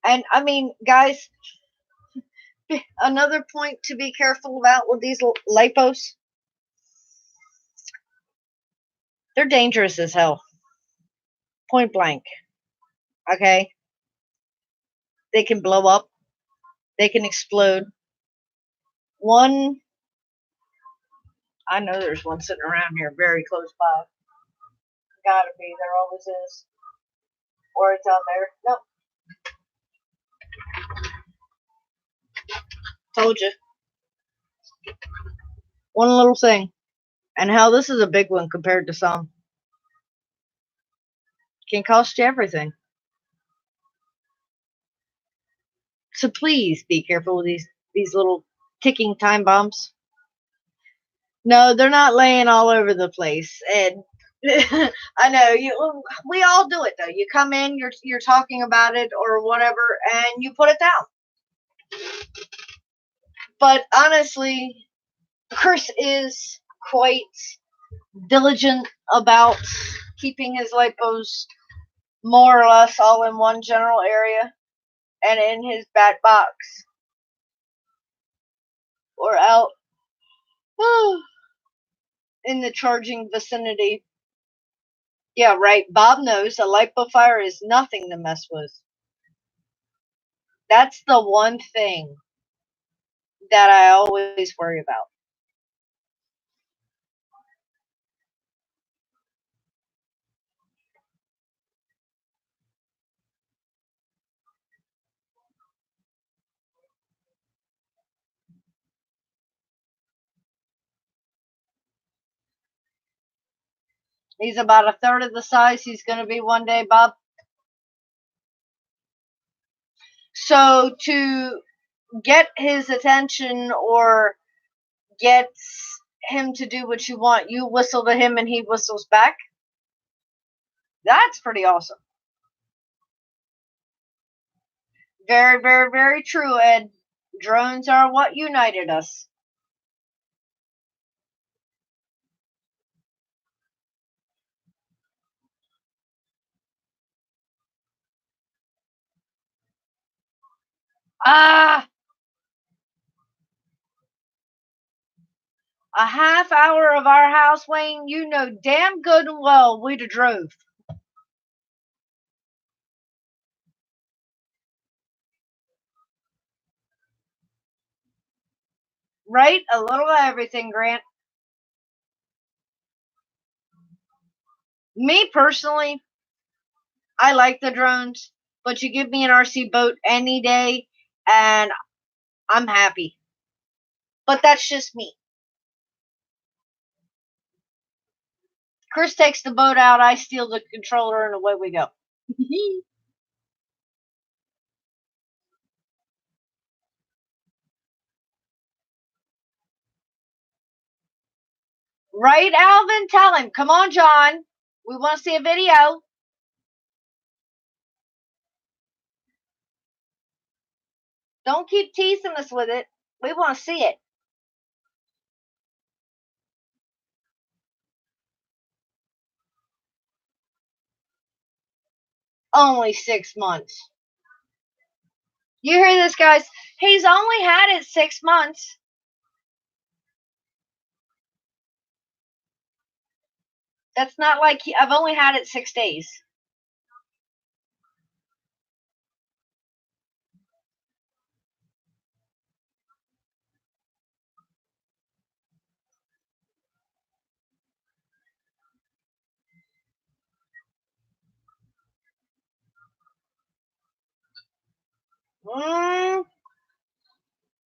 [SPEAKER 1] And I mean, guys, another point to be careful about with these lipos, they're dangerous as hell. Point blank. Okay? They can blow up. They can explode. One, I know there's one sitting around here very close by. Gotta be. There always is. Or it's out there. Nope. Told you. One little thing. And how this is a big one compared to some. Can cost you everything. So please be careful with these little ticking time bombs. No, they're not laying all over the place. And I know we all do it though. You come in, you're talking about it or whatever, and you put it down. But honestly, Chris is quite diligent about keeping his lipos more or less all in one general area and in his back box or out in the charging vicinity. Yeah, right. Bob knows a lipo fire is nothing to mess with. That's the one thing that I always worry about. He's about a third of the size he's going to be one day, Bob. So to get his attention or get him to do what you want. You whistle to him and he whistles back. That's pretty awesome. Very, very, very true, Ed. Drones are what united us. Ah! A half hour of our house, Wayne, you know damn good and well we'd have drove. Right? A little of everything, Grant. Me personally, I like the drones, but you give me an RC boat any day and I'm happy. But that's just me. Chris takes the boat out, I steal the controller, and away we go. Right, Alvin? Tell him. Come on, John. We want to see a video. Don't keep teasing us with it. We want to see it. Only 6 months. You hear this, guys? He's only had it 6 months. That's not like I've only had it 6 days.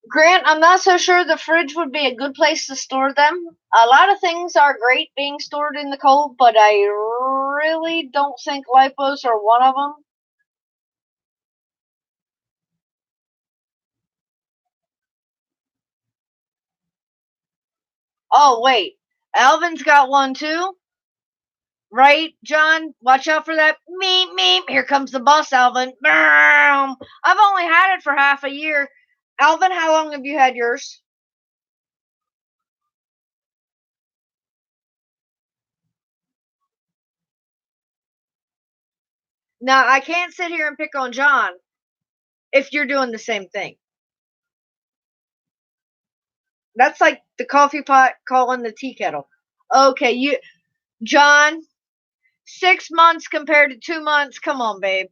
[SPEAKER 1] Grant, I'm not so sure the fridge would be a good place to store them. A lot of things are great being stored in the cold, but I really don't think lipos are one of them. Oh, wait. Alvin's got one too? Right, John? Watch out for that. Meep, meep. Here comes the bus, Alvin. Boom. I've only had it for half a year. Alvin, how long have you had yours? Now, I can't sit here and pick on John if you're doing the same thing. That's like the coffee pot calling the tea kettle. Okay, John, 6 months compared to 2 months. Come on, babe.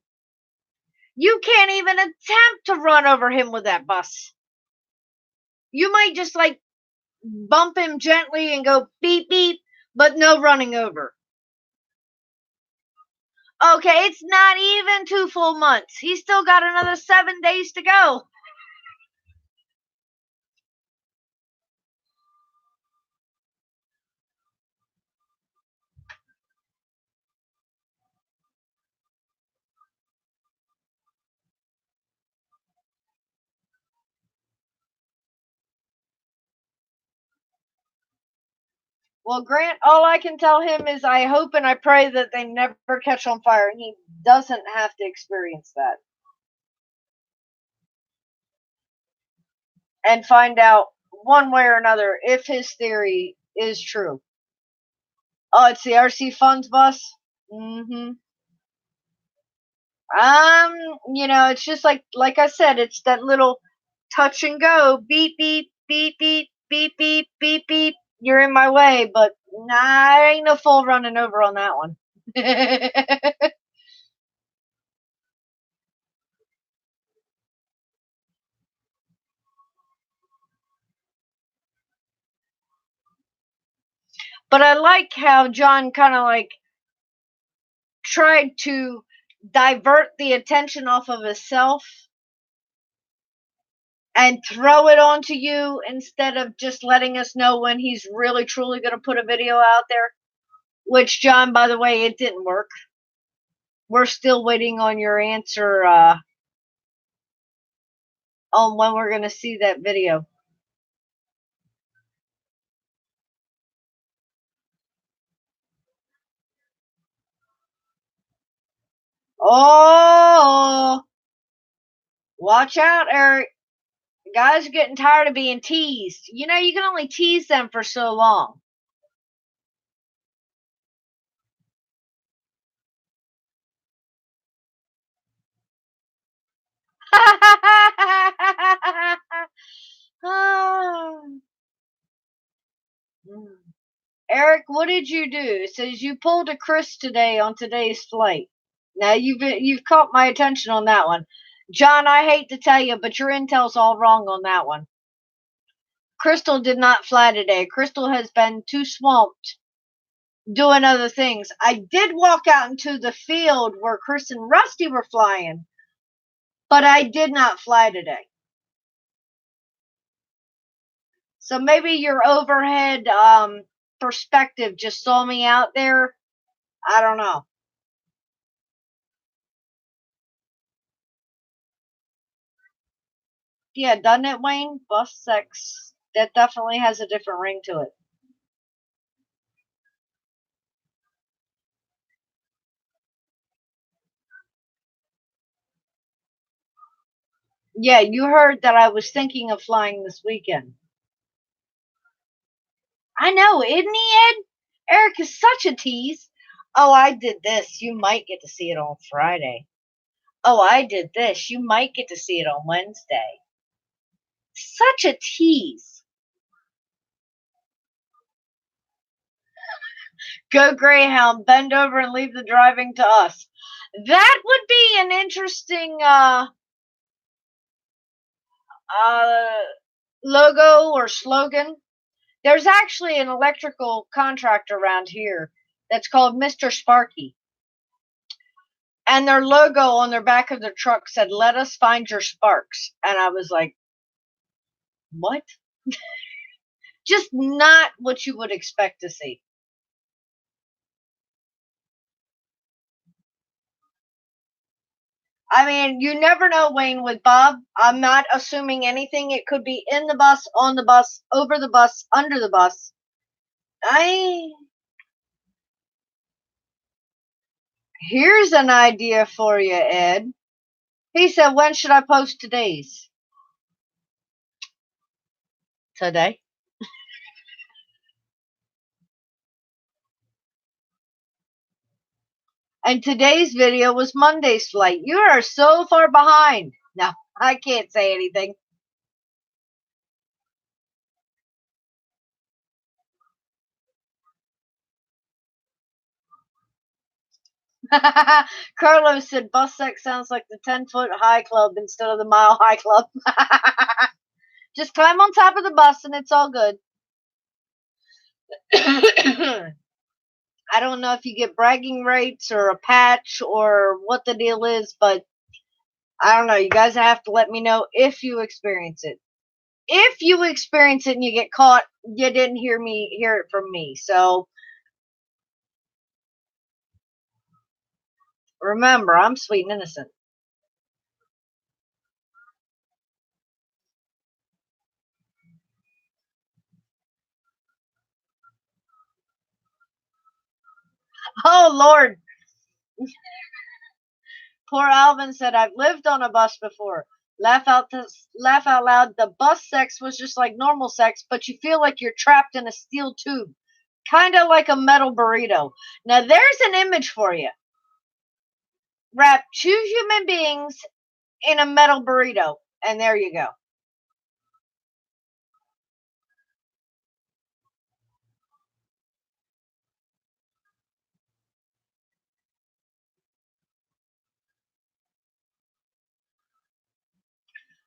[SPEAKER 1] You can't even attempt to run over him with that bus. You might just like bump him gently and go beep beep, but no running over. Okay, it's not even 2 full months. He's still got another 7 days to go. Well, Grant, all I can tell him is I hope and I pray that they never catch on fire and he doesn't have to experience that. And find out one way or another if his theory is true. Oh, it's the RC Funds bus? Mm-hmm. It's just like I said, it's that little touch and go. Beep, beep, beep, beep, beep, beep, beep, beep. You're in my way, but nah, ain't no full running over on that one. But I like how John kind of like tried to divert the attention off of himself and throw it onto you instead of just letting us know when he's really truly going to put a video out there. Which, John, by the way, it didn't work. We're still waiting on your answer on when we're going to see that video. Oh, watch out, Eric. Guys are getting tired of being teased. You know, you can only tease them for so long. Eric, what did you do? It says you pulled a Chris today on today's flight. Now you've caught my attention on that one. John, I hate to tell you, but your intel's all wrong on that one. Crystal did not fly today. Crystal has been too swamped doing other things. I did walk out into the field where Chris and Rusty were flying, but I did not fly today. So maybe your overhead perspective just saw me out there. I don't know. Yeah, doesn't it, Wayne? Bus sex. That definitely has a different ring to it. Yeah, you heard that I was thinking of flying this weekend. I know, isn't he, Ed? Eric is such a tease. Oh, I did this. You might get to see it on Friday. Oh, I did this. You might get to see it on Wednesday. Such a tease. Go Greyhound, bend over and leave the driving to us. That would be an interesting logo or slogan. There's actually an electrical contractor around here that's called Mr. Sparky. And their logo on their back of their truck said, "Let us find your sparks." And I was like, what? Just not what you would expect to see. I mean, you never know, Wayne, with Bob. I'm not assuming anything. It could be in the bus, on the bus, over the bus, under the bus. Here's an idea for you, Ed. He said, when should I post today's? Today. And today's video was Monday's flight. You are so far behind. No, I can't say anything. Carlos said bus sex sounds like the 10-foot high club instead of the mile high club. Just climb on top of the bus and it's all good. I don't know if you get bragging rights or a patch or what the deal is, but I don't know. You guys have to let me know if you experience it. If you experience it and you get caught, you didn't hear it from me. So remember, I'm sweet and innocent. Oh Lord. Poor Alvin said, I've lived on a bus before. Laugh out loud. The bus sex was just like normal sex, but you feel like you're trapped in a steel tube. Kind of like a metal burrito. Now there's an image for you. Wrap 2 human beings in a metal burrito, and there you go.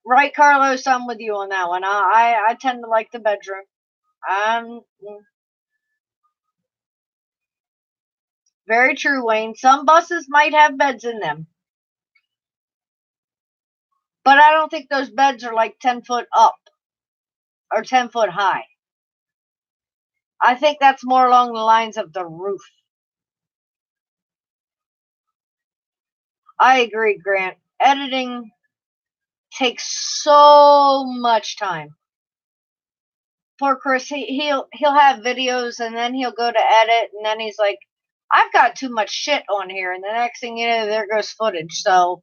[SPEAKER 1] Right, Carlos, I'm with you on that one. I tend to like the bedroom. Very true, Wayne. Some buses might have beds in them. But I don't think those beds are like 10 foot up or 10 foot high. I think that's more along the lines of the roof. I agree, Grant. Editing takes so much time. Poor Chris, he'll have videos and then he'll go to edit and then he's like, I've got too much shit on here, and the next thing you know, there goes footage. So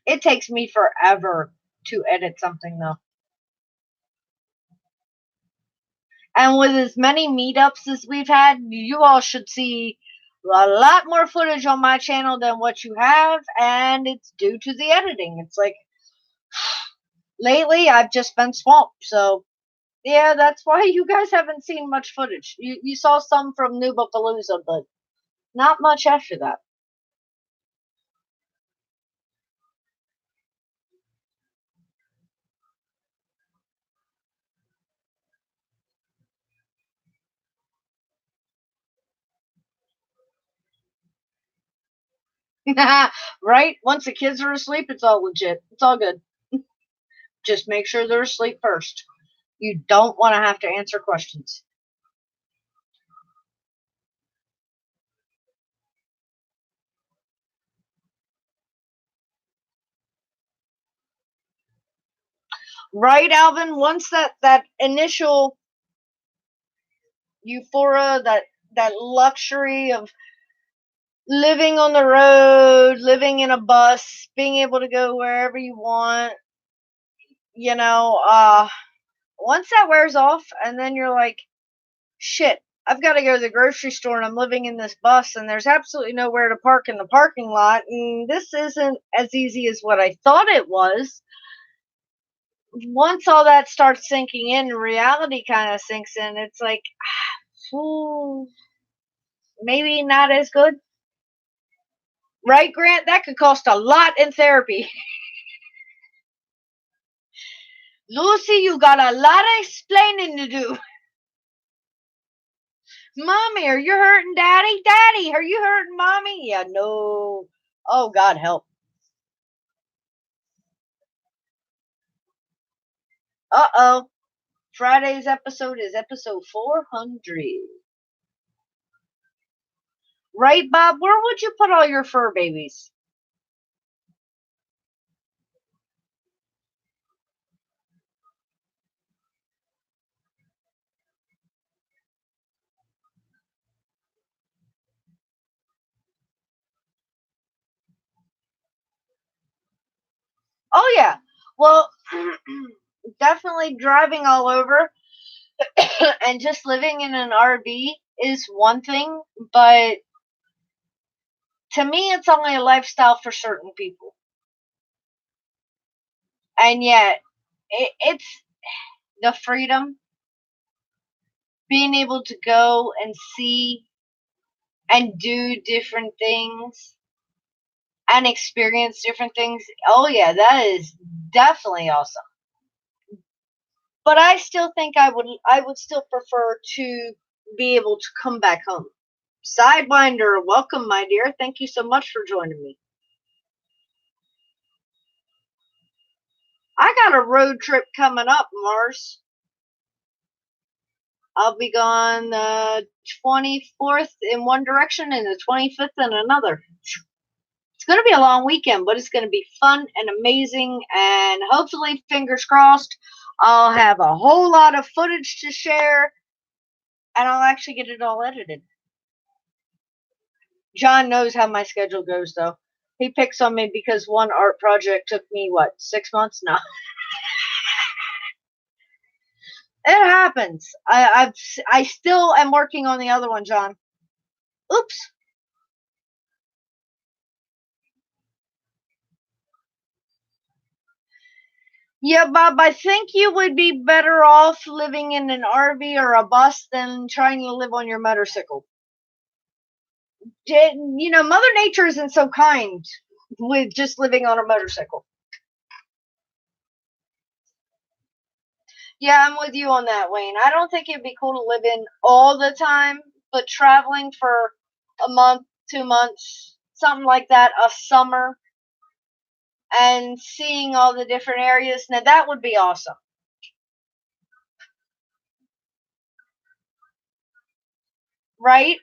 [SPEAKER 1] it takes me forever to edit something, though. And with as many meetups as we've had, you all should see a lot more footage on my channel than what you have, and it's due to the editing. It's like, lately I've just been swamped, so yeah, that's why you guys haven't seen much footage. You saw some from Nubapalooza, but not much after that. Right? Once the kids are asleep, it's all legit. It's all good. Just make sure they're asleep first. You don't want to have to answer questions. Right, Alvin? Once that initial euphoria, that luxury of living on the road, living in a bus, being able to go wherever you want, you know, once that wears off, and then you're like, shit, I've got to go to the grocery store and I'm living in this bus and there's absolutely nowhere to park in the parking lot and this isn't as easy as what I thought it was. Once all that starts sinking in, reality kind of sinks in. It's like, maybe not as good. Right, Grant? That could cost a lot in therapy. Lucy, you got a lot of explaining to do. Mommy, are you hurting Daddy? Daddy, are you hurting Mommy? Yeah, no. Oh, God help. Uh-oh. Friday's episode is episode 400. Right, Bob? Where would you put all your fur babies? Oh, yeah. Well, definitely driving all over and just living in an RV is one thing, but to me, it's only a lifestyle for certain people. And yet, it's the freedom, being able to go and see and do different things and experience different things. Oh, yeah, that is definitely awesome. But I still think I would still prefer to be able to come back home. Sidewinder, welcome, my dear. Thank you so much for joining me. I got a road trip coming up, Mars. I'll be gone the 24th in one direction and the 25th in another. It's going to be a long weekend, but it's going to be fun and amazing. And hopefully, fingers crossed, I'll have a whole lot of footage to share and I'll actually get it all edited. John knows how my schedule goes, though. He picks on me because one art project took me, 6 months? No. It happens. I still am working on the other one, John. Oops. Yeah, Bob, I think you would be better off living in an RV or a bus than trying to live on your motorcycle. Mother Nature isn't so kind with just living on a motorcycle. Yeah, I'm with you on that, Wayne. I don't think it'd be cool to live in all the time, but traveling for a month, 2 months, something like that, a summer, and seeing all the different areas, now that would be awesome. Right?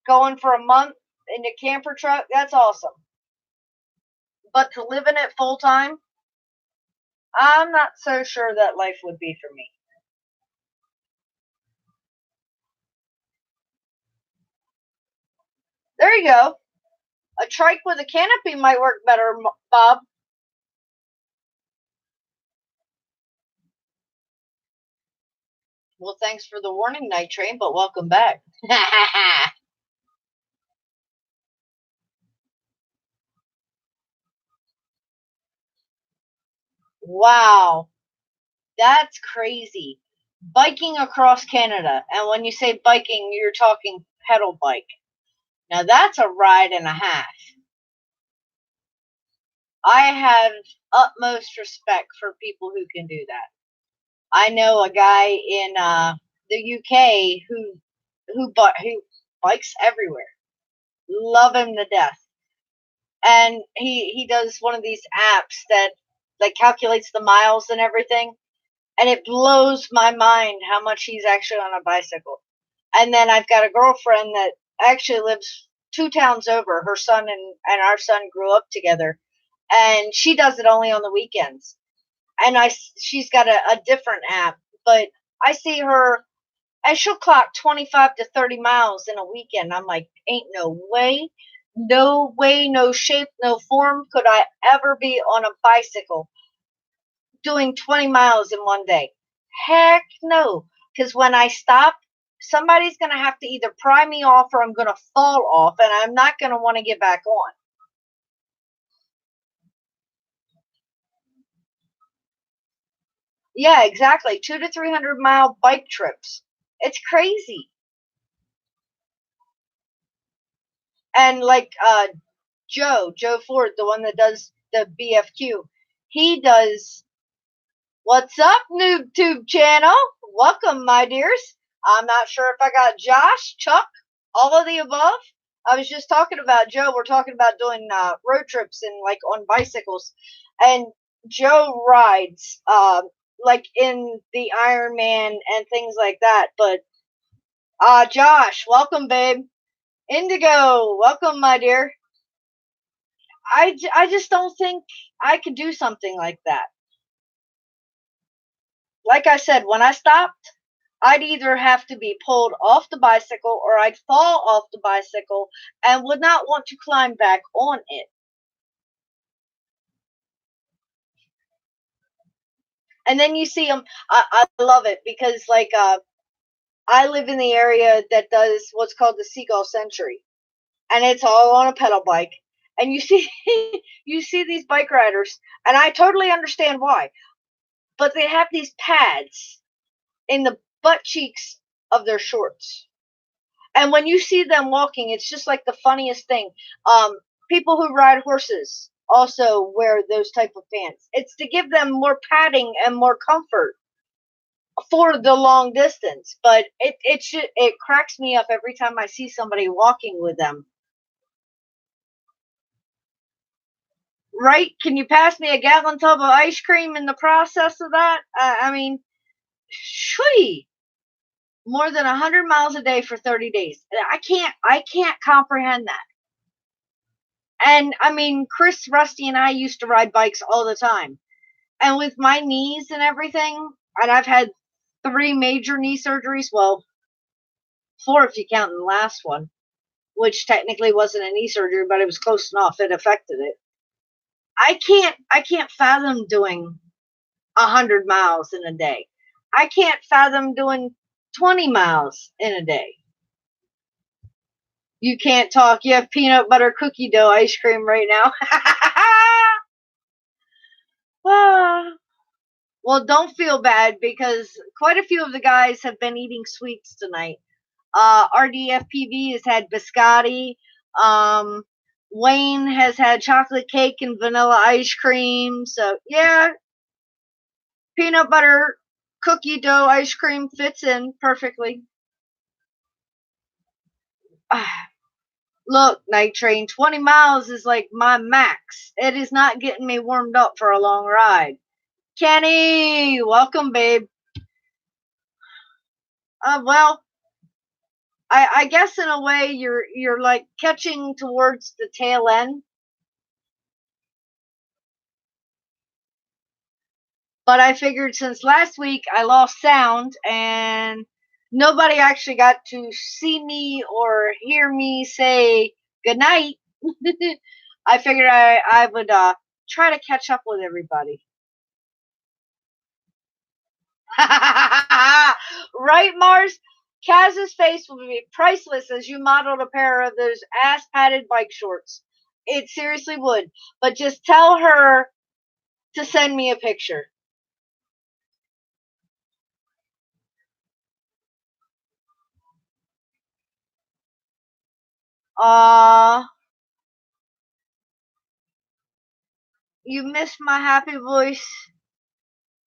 [SPEAKER 1] Going for a month in a camper truck, that's awesome. But to live in it full time, I'm not so sure that life would be for me. There you go. A trike with a canopy might work better, Bob. Well, thanks for the warning, Night Train, but welcome back. Wow, that's crazy. Biking across Canada, and when you say biking, you're talking pedal bike. Now that's a ride and a half. I have utmost respect for people who can do that. I know a guy in the UK who bikes everywhere. Love him to death. And he does one of these apps that like calculates the miles and everything, and it blows my mind how much he's actually on a bicycle. And then I've got a girlfriend that actually lives 2 towns over. Her son and our son grew up together, and she does it only on the weekends. And she's got a different app, but I see her and she'll clock 25 to 30 miles in a weekend. I'm like, ain't no way, no shape, no form could I ever be on a bicycle doing 20 miles in one day. Heck no. Because when I stop, somebody's going to have to either pry me off or I'm going to fall off, and I'm not going to want to get back on. Yeah, exactly. 200 to 300 mile bike trips. It's crazy. And like Joe Ford, the one that does the BFQ, he does What's up, NoobTube channel? Welcome, my dears. I'm not sure if I got Josh, Chuck, all of the above. I was just talking about Joe. We're talking about doing road trips and like on bicycles, and Joe rides like in the Ironman and things like that. But Josh, welcome, babe. Indigo, welcome, my dear. I just don't think I could do something like that. Like I said, when I stopped, I'd either have to be pulled off the bicycle or I'd fall off the bicycle and would not want to climb back on it. And then you see them. I love it because, like, I live in the area that does what's called the Seagull Century, and it's all on a pedal bike. And you see, you see these bike riders, and I totally understand why. But they have these pads in the butt cheeks of their shorts. And when you see them walking, it's just like the funniest thing. People who ride horses also wear those type of pants. It's to give them more padding and more comfort for the long distance. But it cracks me up every time I see somebody walking with them. Right? Can you pass me a gallon tub of ice cream in the process of that? I mean, shooey. More than 100 miles a day for 30 days. I can't comprehend that. And I mean, Chris, Rusty, and I used to ride bikes all the time. And with my knees and everything, and I've had 3 major knee surgeries. Well, 4 if you count the last one, which technically wasn't a knee surgery, but it was close enough. It affected it. I can't fathom doing 100 miles in a day. I can't fathom doing 20 miles in a day. You can't talk. You have peanut butter cookie dough ice cream right now. Well, don't feel bad because quite a few of the guys have been eating sweets tonight. RDFPV has had biscotti. Wayne has had chocolate cake and vanilla ice cream. So, yeah, peanut butter cookie dough ice cream fits in perfectly. Look, Night Train, 20 miles is like my max. It is not getting me warmed up for a long ride. Kenny, welcome, babe. Well, I guess in a way you're like catching towards the tail end. But I figured since last week I lost sound and nobody actually got to see me or hear me say goodnight, I figured I would try to catch up with everybody. Right, Mars? Kaz's face will be priceless as you modeled a pair of those ass padded bike shorts. It seriously would. But just tell her to send me a picture. Uh, you missed my happy voice.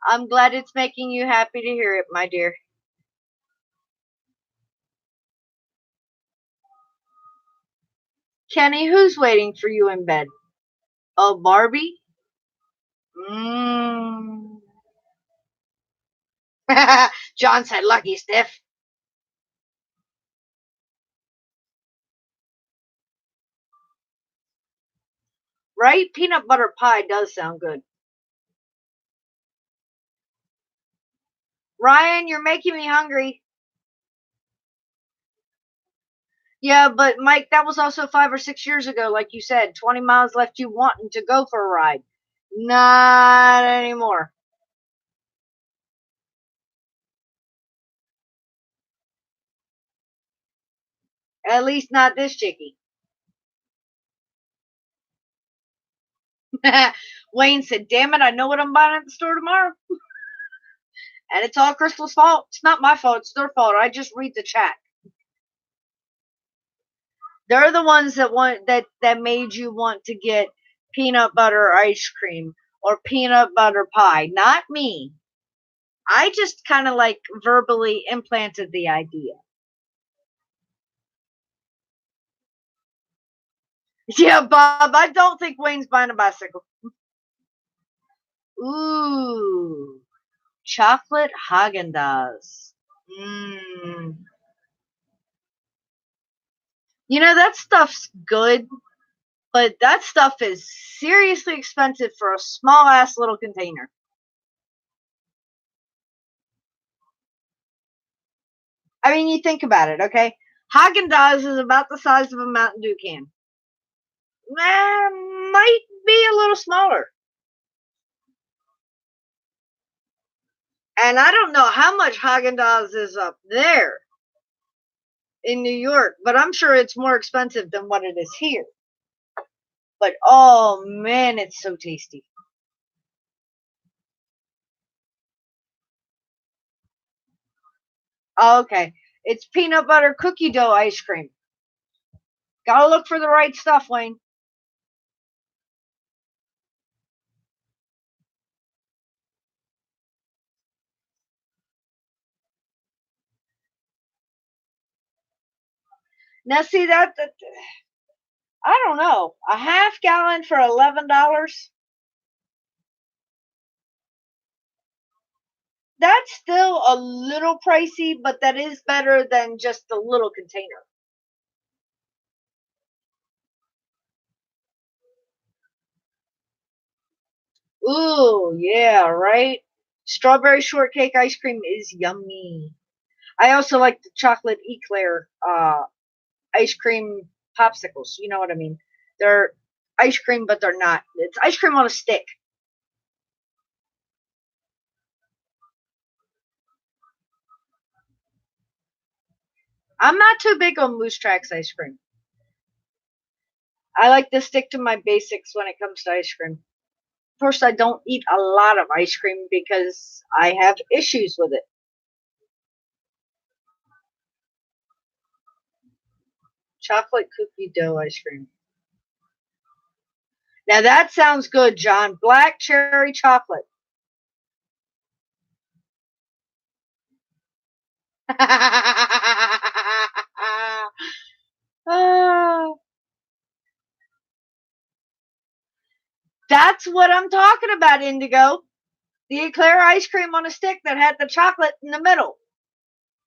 [SPEAKER 1] I'm glad it's making you happy to hear it, my dear. Kenny, who's waiting for you in bed? Oh, Barbie? Mmm. John said, lucky stiff. Right? Peanut butter pie does sound good. Ryan, you're making me hungry. Yeah, but Mike, that was also 5 or 6 years ago, like you said. 20 miles left you wanting to go for a ride. Not anymore. At least not this chickie. Wayne said, damn it, I know what I'm buying at the store tomorrow. And it's all Crystal's fault. It's not my fault, it's their fault. I just read the chat. They're the ones that made you want to get peanut butter ice cream or peanut butter pie, not me. I just kind of like verbally implanted the idea. Yeah, Bob, I don't think Wayne's buying a bicycle. Ooh, chocolate Haagen-Dazs. Mmm. You know, that stuff's good, but that stuff is seriously expensive for a small ass little container. I mean, you think about it, okay? Haagen-Dazs is about the size of a Mountain Dew can. Might be a little smaller. And I don't know how much Haagen-Dazs is up there in New York, but I'm sure it's more expensive than what it is here. But oh man, it's so tasty. Oh, okay. It's peanut butter cookie dough ice cream. Gotta look for the right stuff, Wayne. Now, see that I don't know. A half gallon for $11. That's still a little pricey, but that is better than just a little container. Ooh, yeah, right? Strawberry shortcake ice cream is yummy. I also like the chocolate eclair ice cream popsicles. You know what I mean? They're ice cream, but they're not. It's ice cream on a stick. I'm not too big on Moose Tracks ice cream. I like to stick to my basics when it comes to ice cream. Of course, I don't eat a lot of ice cream because I have issues with it. Chocolate cookie dough ice cream. Now that sounds good, John. Black cherry chocolate. Oh, that's what I'm talking about, Indigo. The eclair ice cream on a stick that had the chocolate in the middle.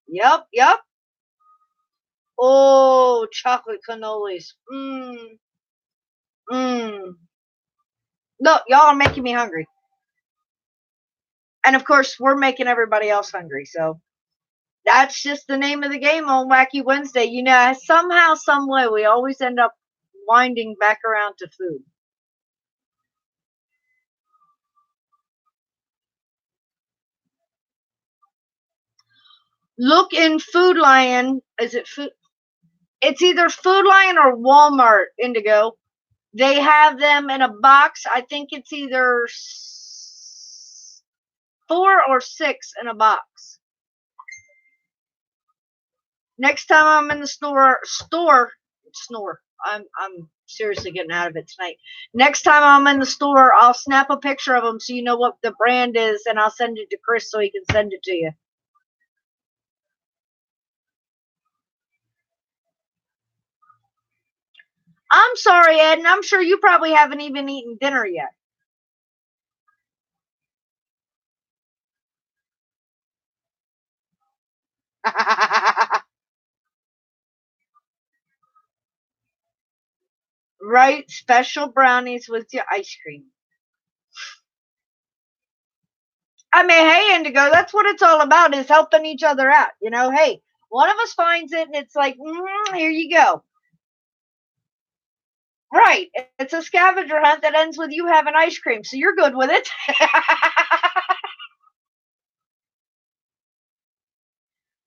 [SPEAKER 1] Yep, yep. Oh, chocolate cannolis. Mmm, mmm. Look, y'all are making me hungry. And of course, we're making everybody else hungry. So that's just the name of the game on Wacky Wednesday. You know, somehow, some way, we always end up winding back around to food. Look in Food Lion. Is it food? It's either Food Lion or Walmart, Indigo. They have them in a box. I think it's either 4 or 6 in a box. Next time I'm in the store, I'm seriously getting out of it tonight. Next time I'm in the store, I'll snap a picture of them so you know what the brand is, and I'll send it to Chris so he can send it to you. I'm sorry, Ed, and I'm sure you probably haven't even eaten dinner yet. Right? Special brownies with your ice cream. I mean, hey, Indigo, that's what it's all about, is helping each other out. You know, hey, one of us finds it and it's like, here you go. Right. It's a scavenger hunt that ends with you having ice cream, so you're good with it.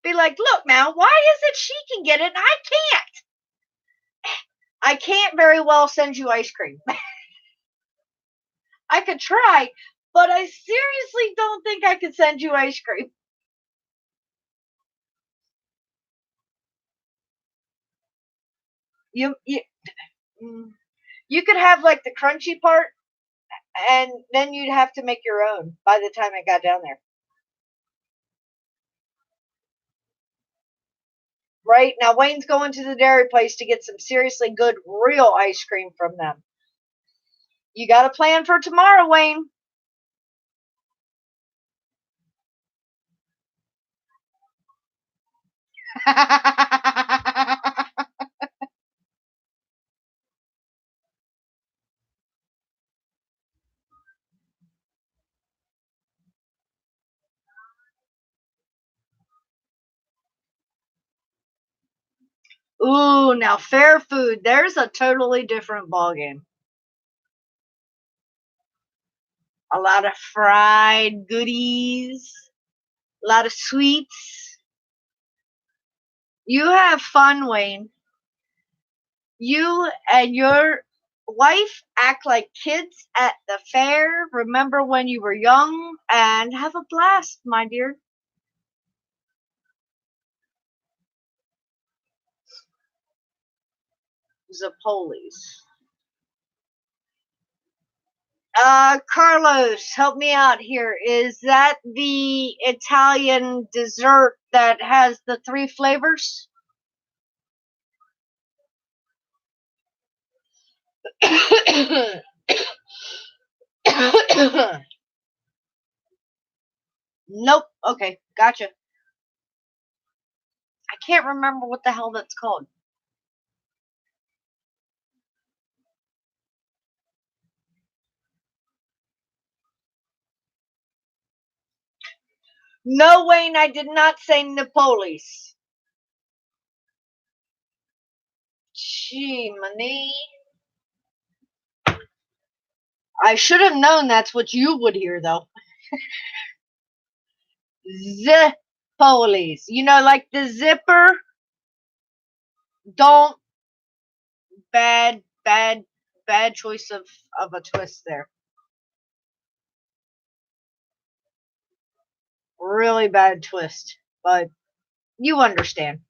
[SPEAKER 1] Be like, look now, why is it she can get it and I can't? I can't very well send you ice cream. I could try, but I seriously don't think I could send you ice cream. You could have like the crunchy part, and then you'd have to make your own by the time it got down there. Right? Now Wayne's going to the dairy place to get some seriously good real ice cream from them. You got a plan for tomorrow, Wayne? Ooh, now fair food. There's a totally different ballgame. A lot of fried goodies, a lot of sweets. You have fun, Wayne. You and your wife act like kids at the fair. Remember when you were young, and have a blast, my dear. Zappoli's. Carlos, help me out here. Is that the Italian dessert that has the 3 flavors? Nope. Okay, gotcha. I can't remember what the hell that's called. No, Wayne, I did not say Napolis. Gee, money. I should have known that's what you would hear, though. Zipoli's. You know, like the zipper. Don't. Bad choice of a twist there. Really bad twist. But you understand.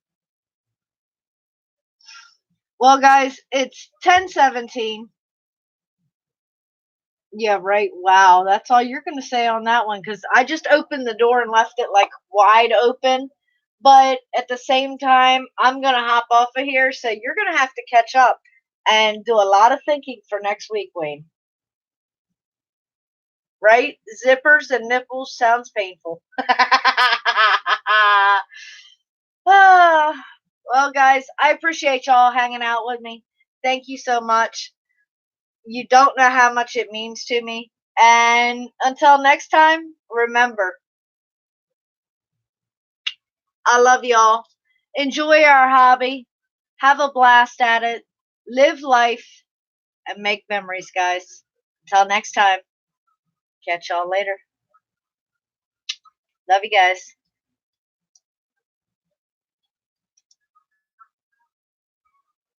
[SPEAKER 1] Well, guys, it's 10:17. Yeah, right. Wow, that's all you're going to say on that one, because I just opened the door and left it like wide open. But at the same time, I'm going to hop off of here, so you're going to have to catch up and do a lot of thinking for next week, Wayne. Right? Zippers and nipples sounds painful. Well, guys, I appreciate y'all hanging out with me. Thank you so much. You don't know how much it means to me. And until next time, remember, I love y'all. Enjoy our hobby. Have a blast at it. Live life and make memories, guys. Until next time, catch y'all later. Love you guys.